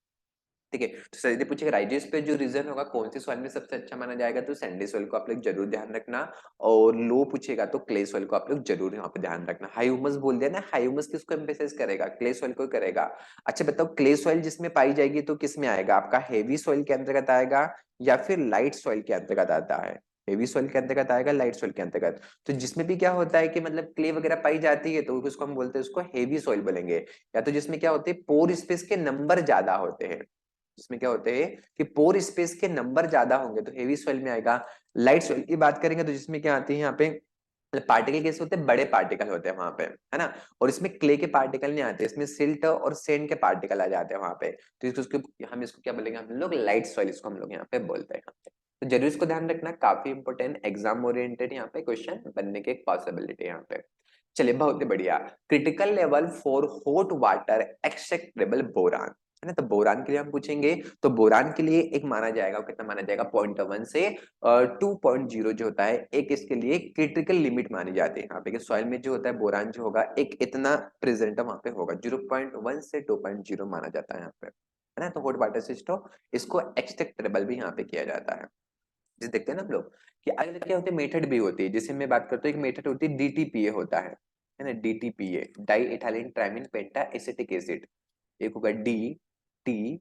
ठीक है, तो सर यदि पूछेगा राइजोस पे जो रीजन होगा कौन सी सॉइल में सबसे अच्छा माना जाएगा, तो सैंडी सॉइल को आप लोग जरूर ध्यान रखना। और लो पूछेगा तो क्ले सॉइल को आप लोग जरूर यहाँ पे ध्यान रखना। हाई ह्यूमस बोल दिया ना, हाई ह्यूमस किसको एम्फेसाइज करेगा, क्ले सॉइल को करेगा। अच्छा बताओ क्ले सॉइल जिसमें पाई जाएगी तो किस में आएगा, आपका हेवी सॉइल के अंतर्गत आएगा या फिर लाइट सॉइल के अंतर्गत आता है, हेवी सॉइल के अंतर्गत आएगा, लाइट सॉइल के अंतर्गत। तो जिसमें भी क्या होता है कि मतलब क्ले वगैरह पाई जाती है तो उसको हम बोलते हैं, उसको हेवी सॉइल बोलेंगे। या तो जिसमें क्या होते हैं पोर स्पेस के नंबर ज्यादा होते हैं, जिसमें क्या होते हैं कि पोर स्पेस के नंबर ज्यादा होंगे तो हेवी सॉइल में आएगा। लाइट सॉइल की बात करेंगे तो जिसमें क्या आती है यहाँ पे, पार्टिकल कैसे होते हैं, बड़े पार्टिकल होते हैं वहां पे, है ना। और इसमें क्ले के पार्टिकल नहीं आते, इसमें सिल्ट और सेंड के पार्टिकल आ जाते हैं वहां पे। तो हम इसको क्या बोलेंगे, हम लोग लाइट सॉइल इसको हम लोग यहाँ पे बोलते हैं यहाँ पे। तो जरूर इसको ध्यान रखना, काफी इंपॉर्टेंट एग्जाम ओरिएंटेड यहाँ पे क्वेश्चन बनने की एक पॉसिबिलिटी यहाँ पे। चलिए बहुत ही बढ़िया। Critical level for hot water acceptable boron, है ना, तो बोरान के लिए हम पूछेंगे, तो बोरान के लिए एक माना जाएगा, कितना माना जाएगा, 0.1 से 2.0 जो होता है, एक इसके लिए क्रिटिकल लिमिट मानी जाती है यहाँ पे, कि सॉइल में जो होता है बोरान जो होगा एक इतना प्रेजेंट वहां पे होगा, 0.1 से 2.0 माना जाता है यहाँ पे, है ना। तो हॉट वाटर सिस्टम इसको एक्सेप्टेबल भी यहाँ पे किया जाता है। जिसे देखते हैं ना हम लोग कि अलग अलग क्या होते हैं, मेथड भी होती है। जैसे मैं बात करता हूँ, एक मेथड होती है डीटीपीए होता है ना, डीटीपीए डाई इथाइलिन ट्राइमिन पेंटा एसिटिक एसिड, एक होगा डी टी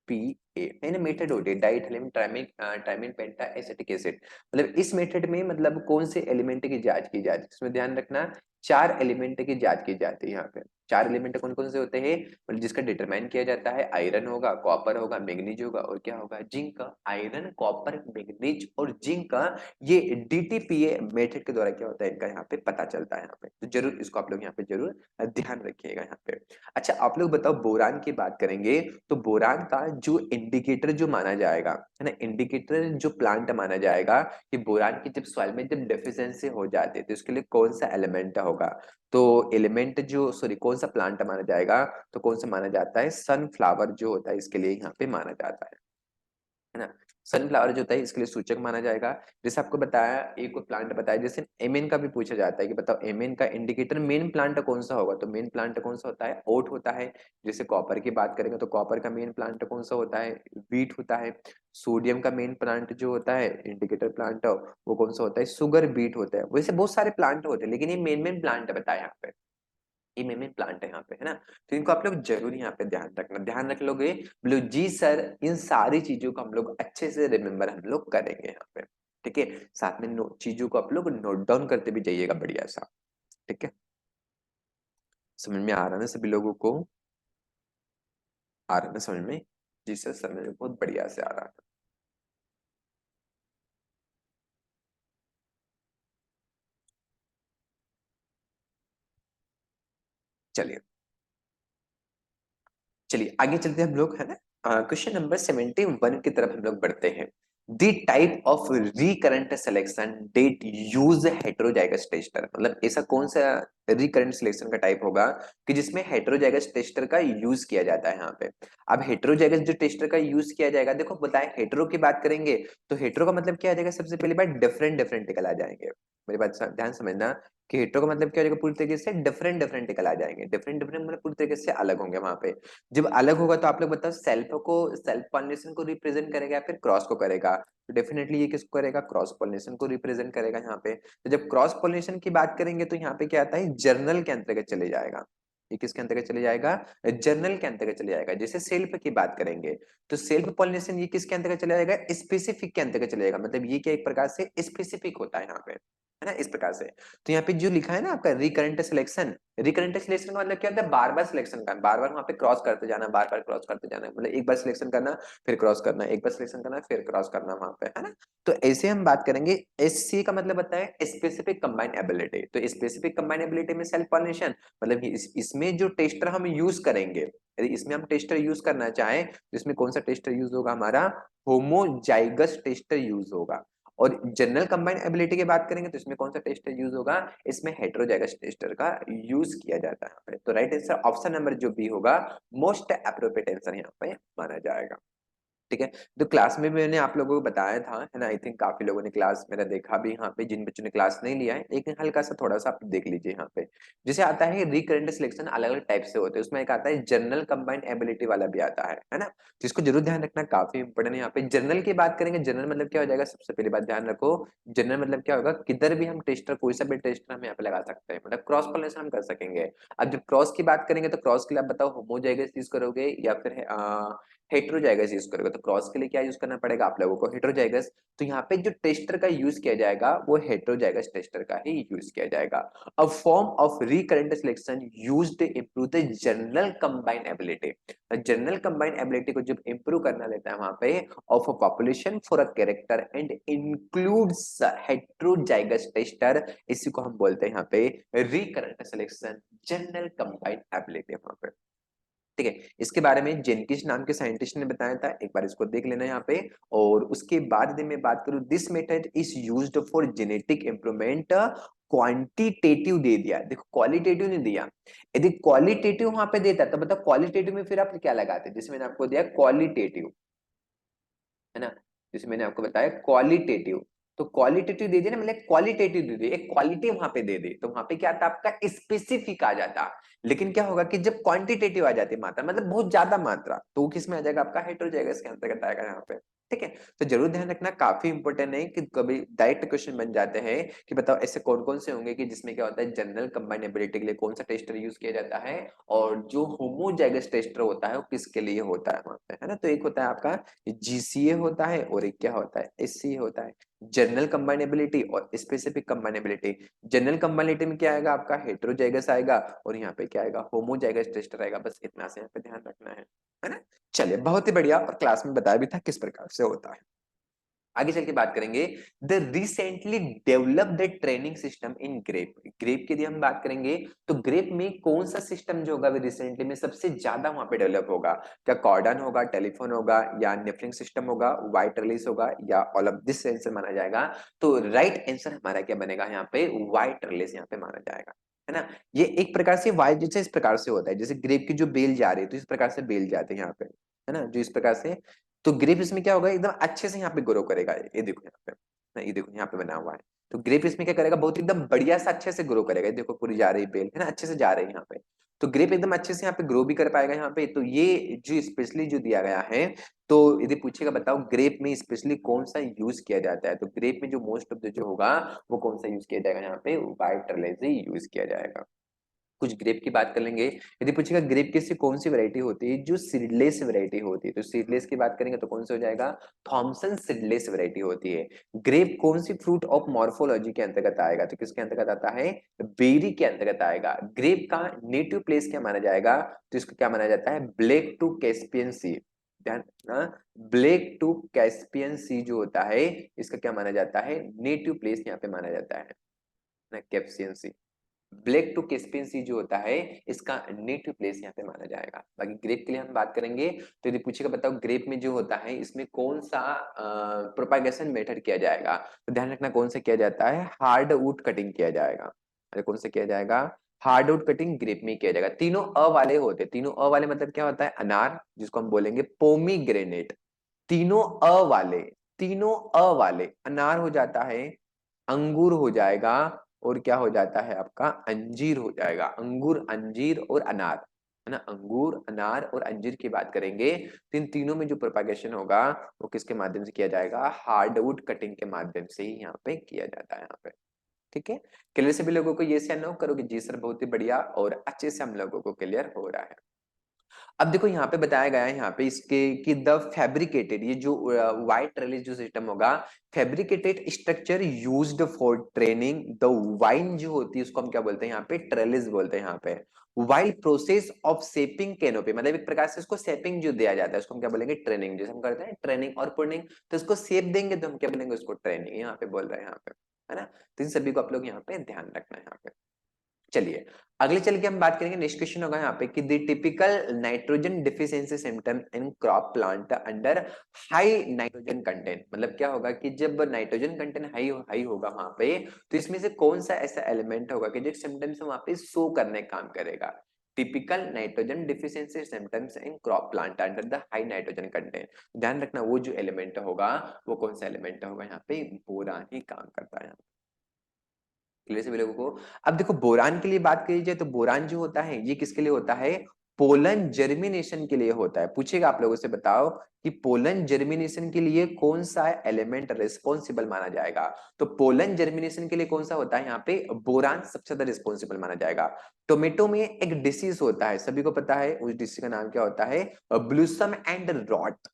पी ए, यानी मेथड होती है डाइथिलिन ट्राइमिन ट्राइमिन पेंटा एसिटिक एसिड। मतलब इस मेथड में मतलब कौन से एलिमेंट की जांच की जाती है, इसमें ध्यान रखना 4 एलिमेंट की जांच की जाती है यहाँ पे। 4 एलिमेंट कौन कौन से होते हैं, मतलब जिसका डिटरमाइन किया जाता है, आयरन होगा, कॉपर होगा, मैग्नीज होगा और क्या होगा, जिंक। आयरन कॉपर मैग्नीज और जिंक, ये डीटीपीए मेथड के द्वारा क्या होता है, इनका यहाँ पे पता चलता है यहाँ पे। तो जरूर इसको आप लोग यहाँ पे जरूर ध्यान रखिएगा यहाँ पे। अच्छा आप लोग बताओ बोरान की बात करेंगे, तो बोरान का जो इंडिकेटर जो माना जाएगा, है ना, इंडिकेटर जो प्लांट माना जाएगा कि बोरान की जब सॉइल में जब डेफिशिएंसी हो जाती है तो इसके लिए कौन सा एलिमेंट होगा, तो एलिमेंट जो सॉरी कौन सा प्लांट माना जाएगा, तो कौन सा माना जाता है, सनफ्लावर जो होता है इसके लिए यहाँ पे माना जाता है ना। सनफ्लावर जो होता है इसके लिए सूचक माना जाएगा। जैसे आपको बताया, एक और प्लांट बताया, जैसे एमेन का भी पूछा जाता है कि बताओ एमेन का इंडिकेटर मेन प्लांट कौन सा होगा, तो मेन प्लांट कौन सा होता है, ओट होता है। जैसे कॉपर की बात करेंगे तो कॉपर का मेन प्लांट कौन सा होता है, वीट होता है। सोडियम का मेन प्लांट जो होता है इंडिकेटर प्लांट, वो कौन सा होता है, सुगर बीट होता है। वैसे बहुत सारे प्लांट होते हैं, लेकिन ये मेन मेन प्लांट बताया यहाँ पे, ये मेन मेन प्लांट है यहाँ पे, है ना। तो इनको आप लोग जरूर यहाँ पे ध्यान रखना, ध्यान रख लोगे, बोलो जी सर, इन सारी चीजों को हम लोग अच्छे से रिमेम्बर हम लोग करेंगे यहाँ पे। ठीक है, साथ में चीजों को आप लोग नोट डाउन करते भी जाइएगा बढ़िया सा। ठीक है, समझ में आ रहा है ना सभी लोगों को, आ रहा है ना समझ में? जी सर, समझ में बहुत बढ़िया से आ रहा है। चलिए, चलिए आगे चलते हैं हम लोग, है ना। क्वेश्चन नंबर 71 की तरफ हम लोग बढ़ते हैं। The type of recurrent selection that use heterozygous tester, मतलब ऐसा कौन सा रिकरेंट सिलेक्शन का टाइप होगा कि जिसमें हेटेरोजाइगस टेस्टर का यूज किया जाता है यहाँ पे। अब हेटेरोजाइगस जो टेस्टर का यूज किया जाएगा, देखो बताए हेटेरो की बात करेंगे तो हेटेरो का मतलब क्या आ जाएगा, सबसे पहली बात डिफरेंट डिफरेंट निकल आ जाएंगे। मेरी बात ध्यान समझना कि हेटेरो का मतलब क्या हो जाएगा, पूरी तरीके से डिफरेंट डिफरेंट निकल आ जाएंगे, डिफरेंट डिफरेंट मतलब पूरी तरीके से अलग होंगे वहां पे। जब अलग होगा तो आप लोग बताओ सेल्फ को, सेल्फ पॉलिनेशन को रिप्रेजेंट करेगा या फिर क्रॉस को करेगा, तो डेफिनेटली ये किसको करेगा, क्रॉस पॉलिनेशन को रिप्रेजेंट करेगा यहाँ पे। तो जब क्रॉस पॉलिनेशन की बात करेंगे तो यहाँ पे क्या आता है, जर्नल के अंतर्गत चले जाएगा। ये किसके अंतर्गत चले जाएगा, जर्नल के अंतर्गत चले जाएगा। जैसे सेल्फ की बात करेंगे तो सेल्फ पॉलिनेशन ये किसके अंतर्गत चला जाएगा, स्पेसिफिक के अंतर्गत चलेगा, मतलब ये क्या एक प्रकार से स्पेसिफिक होता है यहाँ पे, है ना, इस प्रकार से। तो यहाँ पे जो लिखा है ना आपका रिकरेंट सिलेक्शन, रिकरेंट सिलेक्शन का मतलब क्या होता है, बार बार सिलेक्शन करना, बार बार वहां पे क्रॉस करते जाना, बार बार क्रॉस करते जाना, मतलब एक बार सिलेक्शन करना फिर क्रॉस करना, एक बार सिलेक्शन करना फिर क्रॉस करना वहां पे, है ना। तो ऐसे हम बात करेंगे। एससी का मतलब होता है स्पेसिफिक कंबाइन एबिलिटी, तो स्पेसिफिक कंबाइन एबिलिटी में सेल्फ पॉलिनेशन, मतलब इसमें जो टेस्टर हम यूज करेंगे, यदि इसमें हम टेस्टर यूज करना चाहें तो इसमें कौन सा टेस्टर यूज होगा हमारा, होमोजाइगस टेस्टर यूज होगा। और जनरल कंबाइंड एबिलिटी की बात करेंगे तो इसमें कौन सा टेस्टर यूज होगा, इसमें हेटेरोजाइगस टेस्टर का यूज किया जाता है। तो राइट आंसर ऑप्शन नंबर जो बी होगा, मोस्ट अप्रोप्रिएट आंसर यहाँ पे माना जाएगा। ठीक है, तो क्लास में मैंने आप लोगों को बताया था, है ना, आई थिंक काफी लोगों ने क्लास मेरा देखा भी यहाँ पे, जिन बच्चों ने क्लास नहीं लिया है लेकिन हल्का सा थोड़ा सा आप देख लीजिए यहाँ पे। जैसे आता है रिकरेंट सिलेक्शन अलग अलग टाइप से होते हैं, उसमें एक आता है जनरल कंबाइंड एबिलिटी वाला भी आता है ना। जिसको जरूर ध्यान रखना, काफी इंपोर्टेंट है यहाँ पे। जनरल की बात करेंगे, जनरल मतलब क्या हो जाएगा, सबसे पहली बात ध्यान रखो, जनरल मतलब क्या होगा, किधर भी हम टेस्टर, कोई सा भी टेस्टर हम यहाँ पे लगा सकते हैं, मतलब क्रॉस पॉलिनेशन हम कर सकेंगे। अब जब क्रॉस की बात करेंगे तो क्रॉस के लिए आप बताओ होमोजाइगस यूज करोगे या फिर हेटेरोजाइगस यूज करोगे, तो क्रॉस के लिए क्या यूज करना पड़ेगा आप लोगों को, हेटेरोजाइगस। तो यहाँ पे जो टेस्टर का यूज किया जाएगा वो हेटेरोजाइगस टेस्टर का ही यूज किया जाएगा। A form of recurrent selection used to improve the general combined ability, general combined ability को जब इंप्रूव करना लेता है वहां पे, of a population for a character and includes heterozygous tester, इसी को हम बोलते हैं यहाँ पे recurrent selection general combined ability वहां पे। ठीक है, इसके बारे में जेनकिस नाम के साइंटिस्ट ने बताया था, एक बार इसको देख लेना यहाँ पे। और उसके बाद यदि मैं बात करूं, this method is used for genetic improvement, quantitative दे दिया, देखो क्वालिटेटिव नहीं दिया। यदि क्वालिटेटिव वहां पे देता तो मतलब क्वालिटेटिव में फिर आप क्या लगाते, जैसे मैंने आपको दिया क्वालिटेटिव, है ना, जैसे मैंने आपको बताया क्वालिटेटिव, तो क्वालिटेटिव दे दिया ना, मतलब क्वालिटेटिव दे दिया, एक क्वालिटी वहां पे दे दी, तो वहां पे क्या आता आपका स्पेसिफिक आ जाता। लेकिन क्या होगा कि जब क्वांटिटेटिव आ जाती मात्रा, मतलब बहुत ज्यादा मात्रा, तो वो किस में आ जाएगा, आपका हेटेरोजाइगस के अंतर्गत आएगा यहाँ पे। ठीक है, तो जरूर ध्यान रखना, काफी इंपॉर्टेंट है कि कभी डायरेक्ट क्वेश्चन बन जाते हैं कि बताओ ऐसे कौन कौन से होंगे कि जिसमें क्या होता है, जनरल कंबाइंड एबिलिटी के लिए कौन सा टेस्टर यूज किया जाता है, और जो होमोजाइगस टेस्टर होता है वो किसके लिए होता है वहां पे, है ना। तो एक होता है आपका जीसीए होता है और एक क्या होता है, एससीए होता है, जनरल कंबाइनेबिलिटी और स्पेसिफिक कंबाइनेबिलिटी। जनरल कंबाइनेबिलिटी में क्या आएगा आपका, हेटेरोजाइगस आएगा, और यहाँ पे क्या आएगा, होमोजाइगस टेस्टर आएगा, बस इतना से यहाँ पे ध्यान रखना है ना। चलिए, बहुत ही बढ़िया, और क्लास में बताया भी था किस प्रकार से होता है। आगे चल के बात करेंगे, the recently developed training system in grape, grape की यदि हम बात करेंगे तो ग्रेप में कौन सा सिस्टम जो होगा रिसेंटली में सबसे ज्यादा वहां पे डेवलप होगा, क्या कॉर्डन होगा, टेलीफोन होगा, या निफलिंग सिस्टम होगा, वाइट रिलीज होगा, या ऑल ऑफ दिस आंसर माना जाएगा। तो राइट आंसर हमारा क्या बनेगा यहाँ पे, वाइट रिलीज यहाँ पे माना जाएगा, है ना। ये एक प्रकार से वाइट, जैसे इस प्रकार से होता है, जैसे ग्रेप की जो बेल जा रही है तो इस प्रकार से बेल जाते हैं यहाँ पे, है ना, जो इस प्रकार से तो ग्रेप इसमें क्या होगा, एकदम अच्छे से यहाँ पे ग्रो करेगा। ये देखो यहाँ पे, ये देखो यहाँ पे बना हुआ है। तो ग्रेप इसमें क्या करेगा, बहुत एकदम बढ़िया सा अच्छे से ग्रो करेगा। ये देखो पूरी जा रही बेल है ना, अच्छे से जा रही है यहाँ पे। तो ग्रेप एकदम अच्छे से यहाँ पे ग्रो भी कर पाएगा यहाँ पे। तो ये जो स्पेशली जो दिया गया है, तो यदि पूछेगा बताओ ग्रेप में स्पेशली कौन सा यूज किया जाता है, तो ग्रेप में जो मोस्ट ऑफ जो होगा वो कौन सा यूज किया जाएगा, यहाँ पे व्हाइट ट्रेलेसी यूज किया जाएगा। कुछ ग्रेप की बात कर लेंगे। यदि पूछेगा ग्रेप की कौन सी वैरायटी होती है, जो सीडलेस वैरायटी होती है, तो सीडलेस की बात करेंगे तो कौन सा हो जाएगा, थॉमसन सीडलेस वैरायटी होती है। ग्रेप कौन सी फ्रूट ऑफ मॉर्फोलॉजी के अंतर्गत आएगा, तो किसके अंतर्गत आता है, बेरी के अंतर्गत आएगा। ग्रेप का नेटिव प्लेस क्या माना जाएगा, तो इसको क्या माना जाता है, ब्लैक टू कैस्पियन सी। ध्यान रखना, ब्लैक टू कैस्पियन सी जो होता है, इसका क्या माना जाता है, नेटिव प्लेस यहाँ पे माना जाता है ना, Caspian Sea. Black to Caspian Sea जो होता है, इसका नेटिव प्लेस यहाँ पे माना जाएगा। बाकी ग्रेप के लिए हम बात करेंगे, तो यदि पूछेगा बताओ ग्रेप में जो होता है, इसमें कौन सा प्रोपागेशन मेथड किया जाएगा, तो ध्यान रखना कौन सा किया जाता है, हार्डवुड कटिंग किया जाएगा। अरे कौन सा किया जाएगा, हार्डवुड कटिंग ग्रेप में किया जाएगा। तीनों अ वाले होते हैं, तीनों अ वाले मतलब क्या होता है, अनार, जिसको हम बोलेंगे पोमीग्रेनेट। तीनों अ वाले, तीनों अ वाले, अनार हो जाता है, अंगूर हो जाएगा, और क्या हो जाता है आपका, अंजीर हो जाएगा। अंगूर, अंजीर और अनार, है ना, अंगूर, अनार और अंजीर की बात करेंगे, तो इन तीनों में जो प्रोपागेशन होगा वो किसके माध्यम से किया जाएगा, हार्डवुड कटिंग के माध्यम से ही यहाँ पे किया जाता है यहाँ पे। ठीक है, क्लियर सभी लोगों को, ये से नो करोगे जी सर, बहुत ही बढ़िया और अच्छे से हम लोगों को क्लियर हो रहा है। अब देखो यहाँ पे बताया गया है यहाँ पे इसके कि द फैब्रिकेटेड, ये जो व्हाइट रिलीज जो सिस्टम होगा, fabricated structure used for training the wine जो होती है उसको हम क्या बोलते हैं यहाँ पे, ट्रेलिस बोलते हैं यहाँ पे। While process of shaping canopy, मतलब एक प्रकार से इसको शेपिंग जो दिया जाता है उसको हम क्या बोलेंगे, ट्रेनिंग। जैसे हम करते हैं ट्रेनिंग और पुर्निंग, तो इसको शेप देंगे तो हम क्या बोलेंगे, उसको ट्रेनिंग यहाँ पे बोल रहे हैं यहाँ पे, है ना। तो इन सभी को आप लोग यहाँ पे ध्यान रखना है यहाँ पे। चलिए अगले चल के हम बात करेंगे, नेक्स्ट क्वेश्चन होगा यहाँ पे कि the typical nitrogen deficiency symptom in crop plant under high nitrogen content, मतलब क्या होगा कि जब नाइट्रोजन कंटेंट हाई हाई होगा वहां पे, तो इसमें से कौन सा ऐसा एलिमेंट होगा कि जो सिम्टम्स वहां पे शो करने का काम करेगा। Typical nitrogen deficiency symptoms in crop plant under the high nitrogen content, ध्यान रखना वो जो एलिमेंट होगा वो कौन सा एलिमेंट होगा, यहाँ पे बोरान ही काम करता है। क्लियर सभी लोगों को। अब देखो बोरान के लिए बात करी जाए तो बोरान जो होता है ये किसके लिए होता है, पोलन जर्मिनेशन के लिए होता है। पूछेगा आप लोगों से बताओ कि पोलन जर्मिनेशन के लिए कौन सा एलिमेंट रिस्पॉन्सिबल माना जाएगा, तो पोलन जर्मिनेशन के लिए कौन सा होता है यहाँ पे, बोरान सबसे ज्यादा रिस्पॉन्सिबल माना जाएगा। टोमेटो में एक डिसीज होता है, सभी को पता है उस डिसीज का नाम क्या होता है, ब्लूसम एंड रॉट,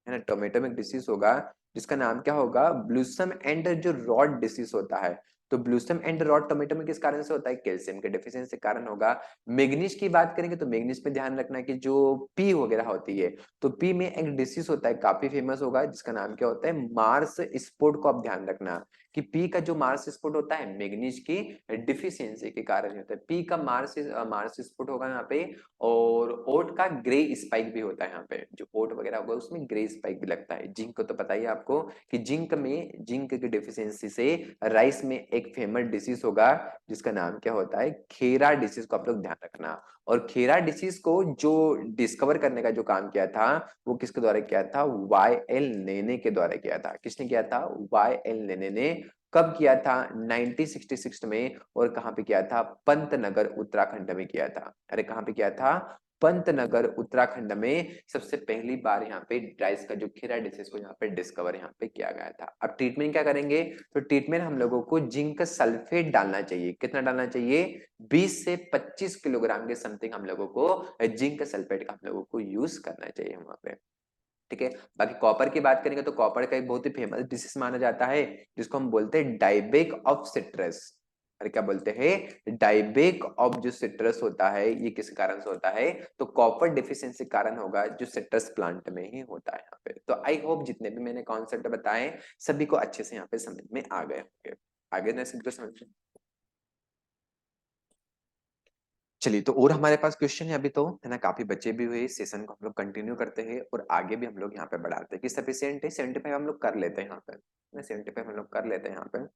है ना। टोमेटो में एक डिसीज होगा जिसका नाम क्या होगा, ब्लूसम एंड जो रॉट डिसीज होता है। तो ब्लूसम एंड रॉट टोमेटो में किस कारण से होता है, कैल्शियम के डेफिशिएंसी के कारण होगा। मैग्नीज की बात करेंगे तो मैग्नीज में ध्यान रखना कि जो पी वगैरह होती है, तो पी में एक डिसीज होता है काफी फेमस होगा जिसका नाम क्या होता है, मार्स स्पॉट को आप ध्यान रखना कि पी का जो मार्स स्पॉट होता है मैग्नीज की डिफिशियंसी के कारण होता है। पी का मार्स स्पॉट होगा यहाँ पे, और ओट का ग्रे स्पाइक भी होता है यहाँ पे, जो ओट वगैरह होगा उसमें ग्रे स्पाइक भी लगता है। जिंक को तो पता ही है आपको कि जिंक की डिफिशियंसी से राइस में एक फेमस डिसीज होगा जिसका नाम क्या होता है, खेरा डिसीज को आप लोग ध्यान रखना। और खेरा डिसीज को जो डिस्कवर करने का जो काम किया था वो किसके द्वारा किया था, वाई एल नेने के द्वारा किया था। किसने किया था, वाई एल नेने ने। कब किया था, 1966 में, और कहां पे किया था, पंतनगर उत्तराखंड में किया था। अरे कहां पे किया था, पंतनगर उत्तराखंड में सबसे पहली बार यहाँ पे राइस का जो खीरा डिसीज को यहाँ पे डिस्कवर यहाँ पे किया गया था। अब ट्रीटमेंट क्या करेंगे, तो ट्रीटमेंट हम लोगों को जिंक सल्फेट डालना चाहिए। कितना डालना चाहिए, 20 से 25 किलोग्राम के समथिंग हम लोगों को जिंक सल्फेट का हम लोगों को यूज करना चाहिए वहां पे। ठीक है, बाकी कॉपर की बात करेंगे तो कॉपर का एक बहुत ही फेमस डिसीज माना जाता है जिसको हम बोलते हैं डाइबेक ऑफ सिट्रस। अरे क्या बोलते हैं, डाइबेक ऑफ जो सिट्रस होता है ये किस कारण से होता है, तो कॉपर डिफिशियंसी कारण होगा जो सिट्रस प्लांट में ही होता है यहाँ पे। तो आई होप जितने भी मैंने कॉन्सेप्ट बताए सभी को अच्छे से यहाँ पे समझ में आ गए होंगे। आगे ना सभी को समझ में, चलिए तो और हमारे पास क्वेश्चन है अभी तो, है ना, काफी बच्चे भी हुए, इस सेशन को हम लोग कंटिन्यू करते हैं और आगे भी हम लोग यहाँ पे बढ़ाते हैं कि सफिशियंट है, 75 हम लोग कर लेते हैं यहाँ पे, 75 हम लोग कर लेते हैं यहाँ पे।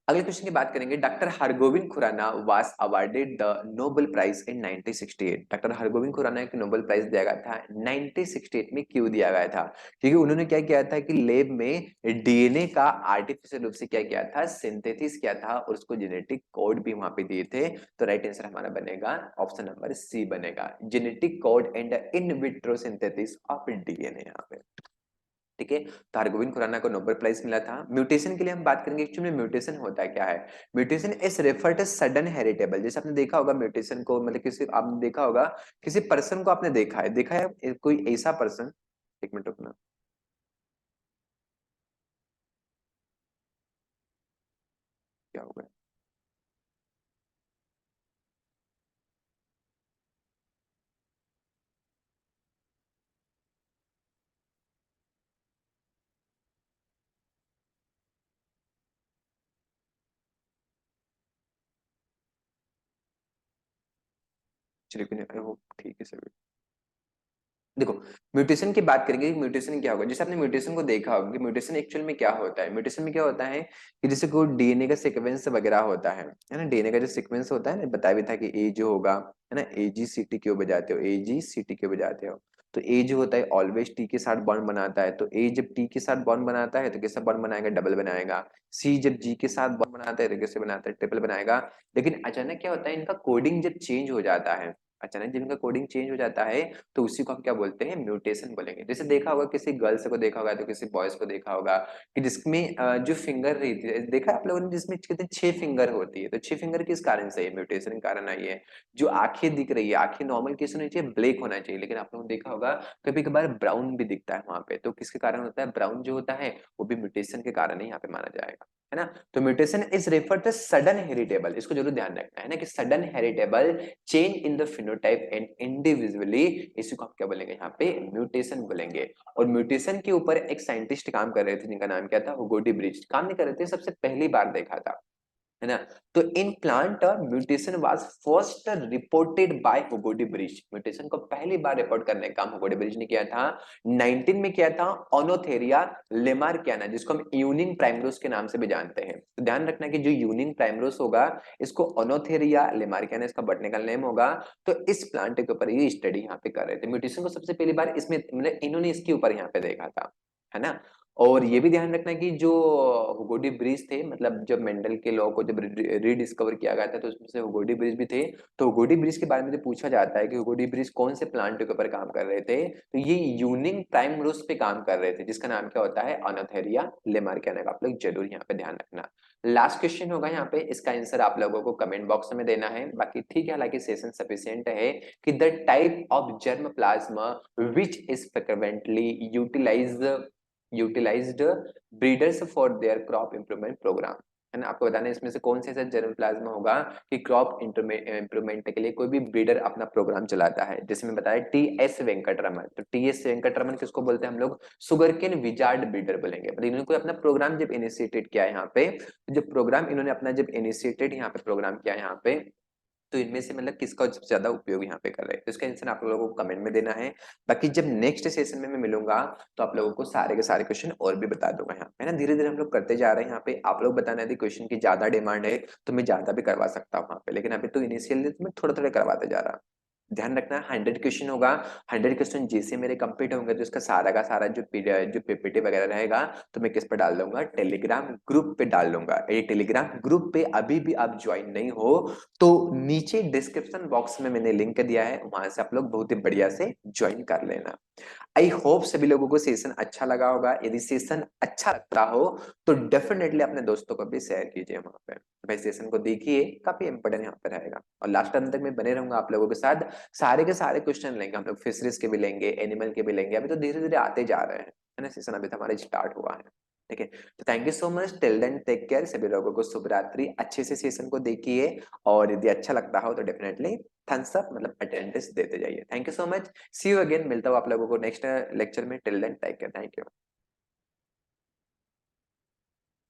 अगले क्वेश्चन की बात करेंगे। Doctor Hargovind Khurana was awarded the Nobel prize in 1968। Doctor Hargovind Khurana को नोबेल प्राइज दिया गया था 1968 में, क्यों दिया गया था? क्योंकि उन्होंने क्या किया था कि लैब में डीएनए का आर्टिफिशियल रूप से क्या किया था, सिंथेसिस किया था, और उसको जेनेटिक कोड भी वहां पे दिए थे। तो राइट आंसर हमारा बनेगा ऑप्शन नंबर सी बनेगा, genetic code and in vitro synthesis of DNA यहाँ पे। ठीक है, तो हरगोविंद खुराना को नोबेल प्राइज मिला था। म्यूटेशन के लिए हम बात करेंगे, एक्चुअली म्यूटेशन होता है क्या है? Mutation is refer to sudden heritable. जैसे आपने देखा होगा म्यूटेशन को, मतलब किसी आपने देखा होगा किसी पर्सन को आपने देखा है कोई ऐसा पर्सन, एक मिनट रुकना, क्या होगा? चलिए ठीक है सर। देखो, म्यूटेशन की बात करेंगे, म्यूटेशन क्या होगा? जैसे आपने म्यूटेशन को देखा होगा कि म्यूटेशन एक्चुअल में क्या होता है। म्यूटेशन में क्या होता है कि जैसे कोई डीएनए का सीक्वेंस वगैरह होता है ना, डीएनए का जो सीक्वेंस होता है ना, बताया भी था कि ए जो होगा, है ना, AGCT क्यों बजाते हो, AGCT क्यों बजाते हो? तो ए जो होता है ऑलवेज टी के साथ बॉन्ड बनाता है, तो ए जब टी के साथ बॉन्ड बनाता है तो कैसा बॉन्ड बनाएगा, डबल बनाएगा। सी जब जी के साथ बॉन्ड बनाता है तो कैसे बनाता है, ट्रिपल बनाएगा। लेकिन अचानक क्या होता है, इनका कोडिंग जब चेंज हो जाता है, अचानक जब इनका कोडिंग चेंज हो जाता है, तो उसी को हम क्या बोलते हैं, म्यूटेशन बोलेंगे। जैसे देखा होगा किसी गर्ल्स को देखा होगा तो किसी बॉयज को देखा होगा कि जिसमें जो फिंगर रहती है, देखा है आप लोगों ने, जिसमें कितने 6 फिंगर होती है, तो 6 फिंगर किस कारण से है, म्यूटेशन के कारण आई है। जो आंखें दिख रही है, आंखें नॉर्मल कैसे होनी चाहिए, ब्लैक होना चाहिए, लेकिन आप लोगों ने देखा होगा कभी कभार ब्राउन भी दिखता है वहां पे, तो किसके कारण होता है, ब्राउन जो होता है वो भी म्यूटेशन के कारण ही यहाँ पे माना जाएगा, है ना। तो mutation is refer to sudden heritable, इसको जरूर ध्यान रखना है ना, कि sudden heritable change in the phenotype and individually, इसी को हम क्या बोलेंगे यहाँ पे, म्यूटेशन बोलेंगे। और म्यूटेशन के ऊपर एक साइंटिस्ट काम कर रहे थे जिनका नाम क्या था, हुगो डी ब्रिज, काम नहीं कर रहे थे, सबसे पहली बार देखा था, है ना। तो in plant mutation was first reported by Hugo D bridge, mutation को पहली बार रिपोर्ट करने का काम हुगो डी ब्रिज ने किया था। 19 में किया था ओनोथेरिया लेमार्कियाना, जिसको हम यूनिंग प्राइमरोस के नाम से भी जानते हैं। तो ध्यान रखना कि जो यूनिंग प्राइमरोस होगा, इसको ओनोथेरिया लेमार्कियाना इसका बॉटनिकल नेम होगा। तो इस प्लांट के ऊपर ये स्टडी यहाँ पे कर रहे थे, म्यूटेशन को सबसे पहली बार इसमें, मतलब इन्होंने इसके ऊपर यहाँ पे देखा था, है ना। और ये भी ध्यान रखना कि जो हुगोडी ब्रिज थे, मतलब जब मेंडल के लॉ को जब रीडिस्कवर किया गया था, तो उसमें से हुगोडी ब्रिज भी थे। तो हुगोडी ब्रिज के बारे में जो पूछा जाता है कि हुगोडी ब्रिज कौन से प्लांट के ऊपर काम कर रहे थे, तो ये यूनिंग प्राइमरोस पे काम कर रहे थे, जिसका नाम क्या होता है, अनोथेरिया लेमार्कियाना का। आप लोग जरूर यहाँ पे ध्यान रखना। लास्ट क्वेश्चन होगा यहाँ पे, इसका आंसर आप लोगों को कमेंट बॉक्स में देना है। बाकी ठीक है, हालांकि सेशन सफिशिएंट है कि the type of germ plasma which is frequently utilized breeders for their crop improvement program, है ना। आपको बताना है इसमें से कौन से ऐसा जर्म प्लाज्मा होगा कि क्रॉप इंप्रूवमेंट के लिए कोई भी ब्रीडर अपना प्रोग्राम चलाता है। जैसे मैं बताया TS वेंकटरमन, तो TS वेंकटरमन किसको बोलते हैं हम लोग, सुगर केन विजार्ड ब्रीडर बोलेंगे। मतलब इन्होंने कोई अपना प्रोग्राम जब इनिशिएटेड किया है यहाँ पे, तो जब प्रोग्राम इन्होंने अपना जब इनिशिएटेड यहाँ पे प्रोग्राम किया है यहाँ पे, तो इनमें से मतलब किसका सबसे ज्यादा उपयोग यहाँ पे कर रहे हैं, तो इसका आंसर आप लोगों को कमेंट में देना है। बाकी जब नेक्स्ट सेशन में मैं मिलूंगा, तो आप लोगों को सारे के सारे क्वेश्चन और भी बता दूंगा यहाँ पे, है ना। धीरे धीरे हम लोग करते जा रहे हैं यहाँ पे, आप लोग बताना यदि क्वेश्चन की ज्यादा डिमांड है तो मैं ज्यादा भी करवा सकता हूँ वहाँ पे, लेकिन अभी तो इनिशियली तो मैं थोड़ा थोड़ा करवाते जा रहा हूँ। ध्यान रखना 100 क्वेश्चन होगा, 100 क्वेश्चन जैसे मेरे कंप्लीट होंगे तो इसका सारा का सारा जो PPT वगैरह रहेगा, तो मैं किस पे डाल दूंगा, टेलीग्राम ग्रुप पे डाल दूंगा। ये टेलीग्राम ग्रुप पे अभी भी आप ज्वाइन नहीं हो, तो नीचे डिस्क्रिप्शन बॉक्स में मैंने लिंक दिया है, वहां से आप लोग बहुत ही बढ़िया से ज्वाइन कर लेना। आई होप सभी लोगों को सेशन अच्छा लगा होगा। यदि सेशन अच्छा लगता हो तो डेफिनेटली अपने दोस्तों को भी शेयर कीजिए वहां पे। भाई सेशन को देखिए, काफी इंपोर्टेंट यहाँ पे रहेगा, और लास्ट टाइम तक मैं बने रहूंगा आप लोगों के साथ। सारे के सारे क्वेश्चन लेंगे हम लोग, फिशरीज के भी लेंगे, एनिमल के भी लेंगे, अभी तो धीरे धीरे आते जा रहे हैं, है ना। सेशन अभी तो हमारा स्टार्ट हुआ है, ठीक है। तो thank you so much, till then take care, सभी लोगों को शुभ रात्रि, अच्छे से सेशन को देखिए, और यदि अच्छा लगता हो तो डेफिनेटली थम्स अप, मतलब अटेंडेंस देते जाइए। Thank you so much, see you again, मिलता हूँ आप लोगों को नेक्स्ट लेक्चर में, till then take care, thank you.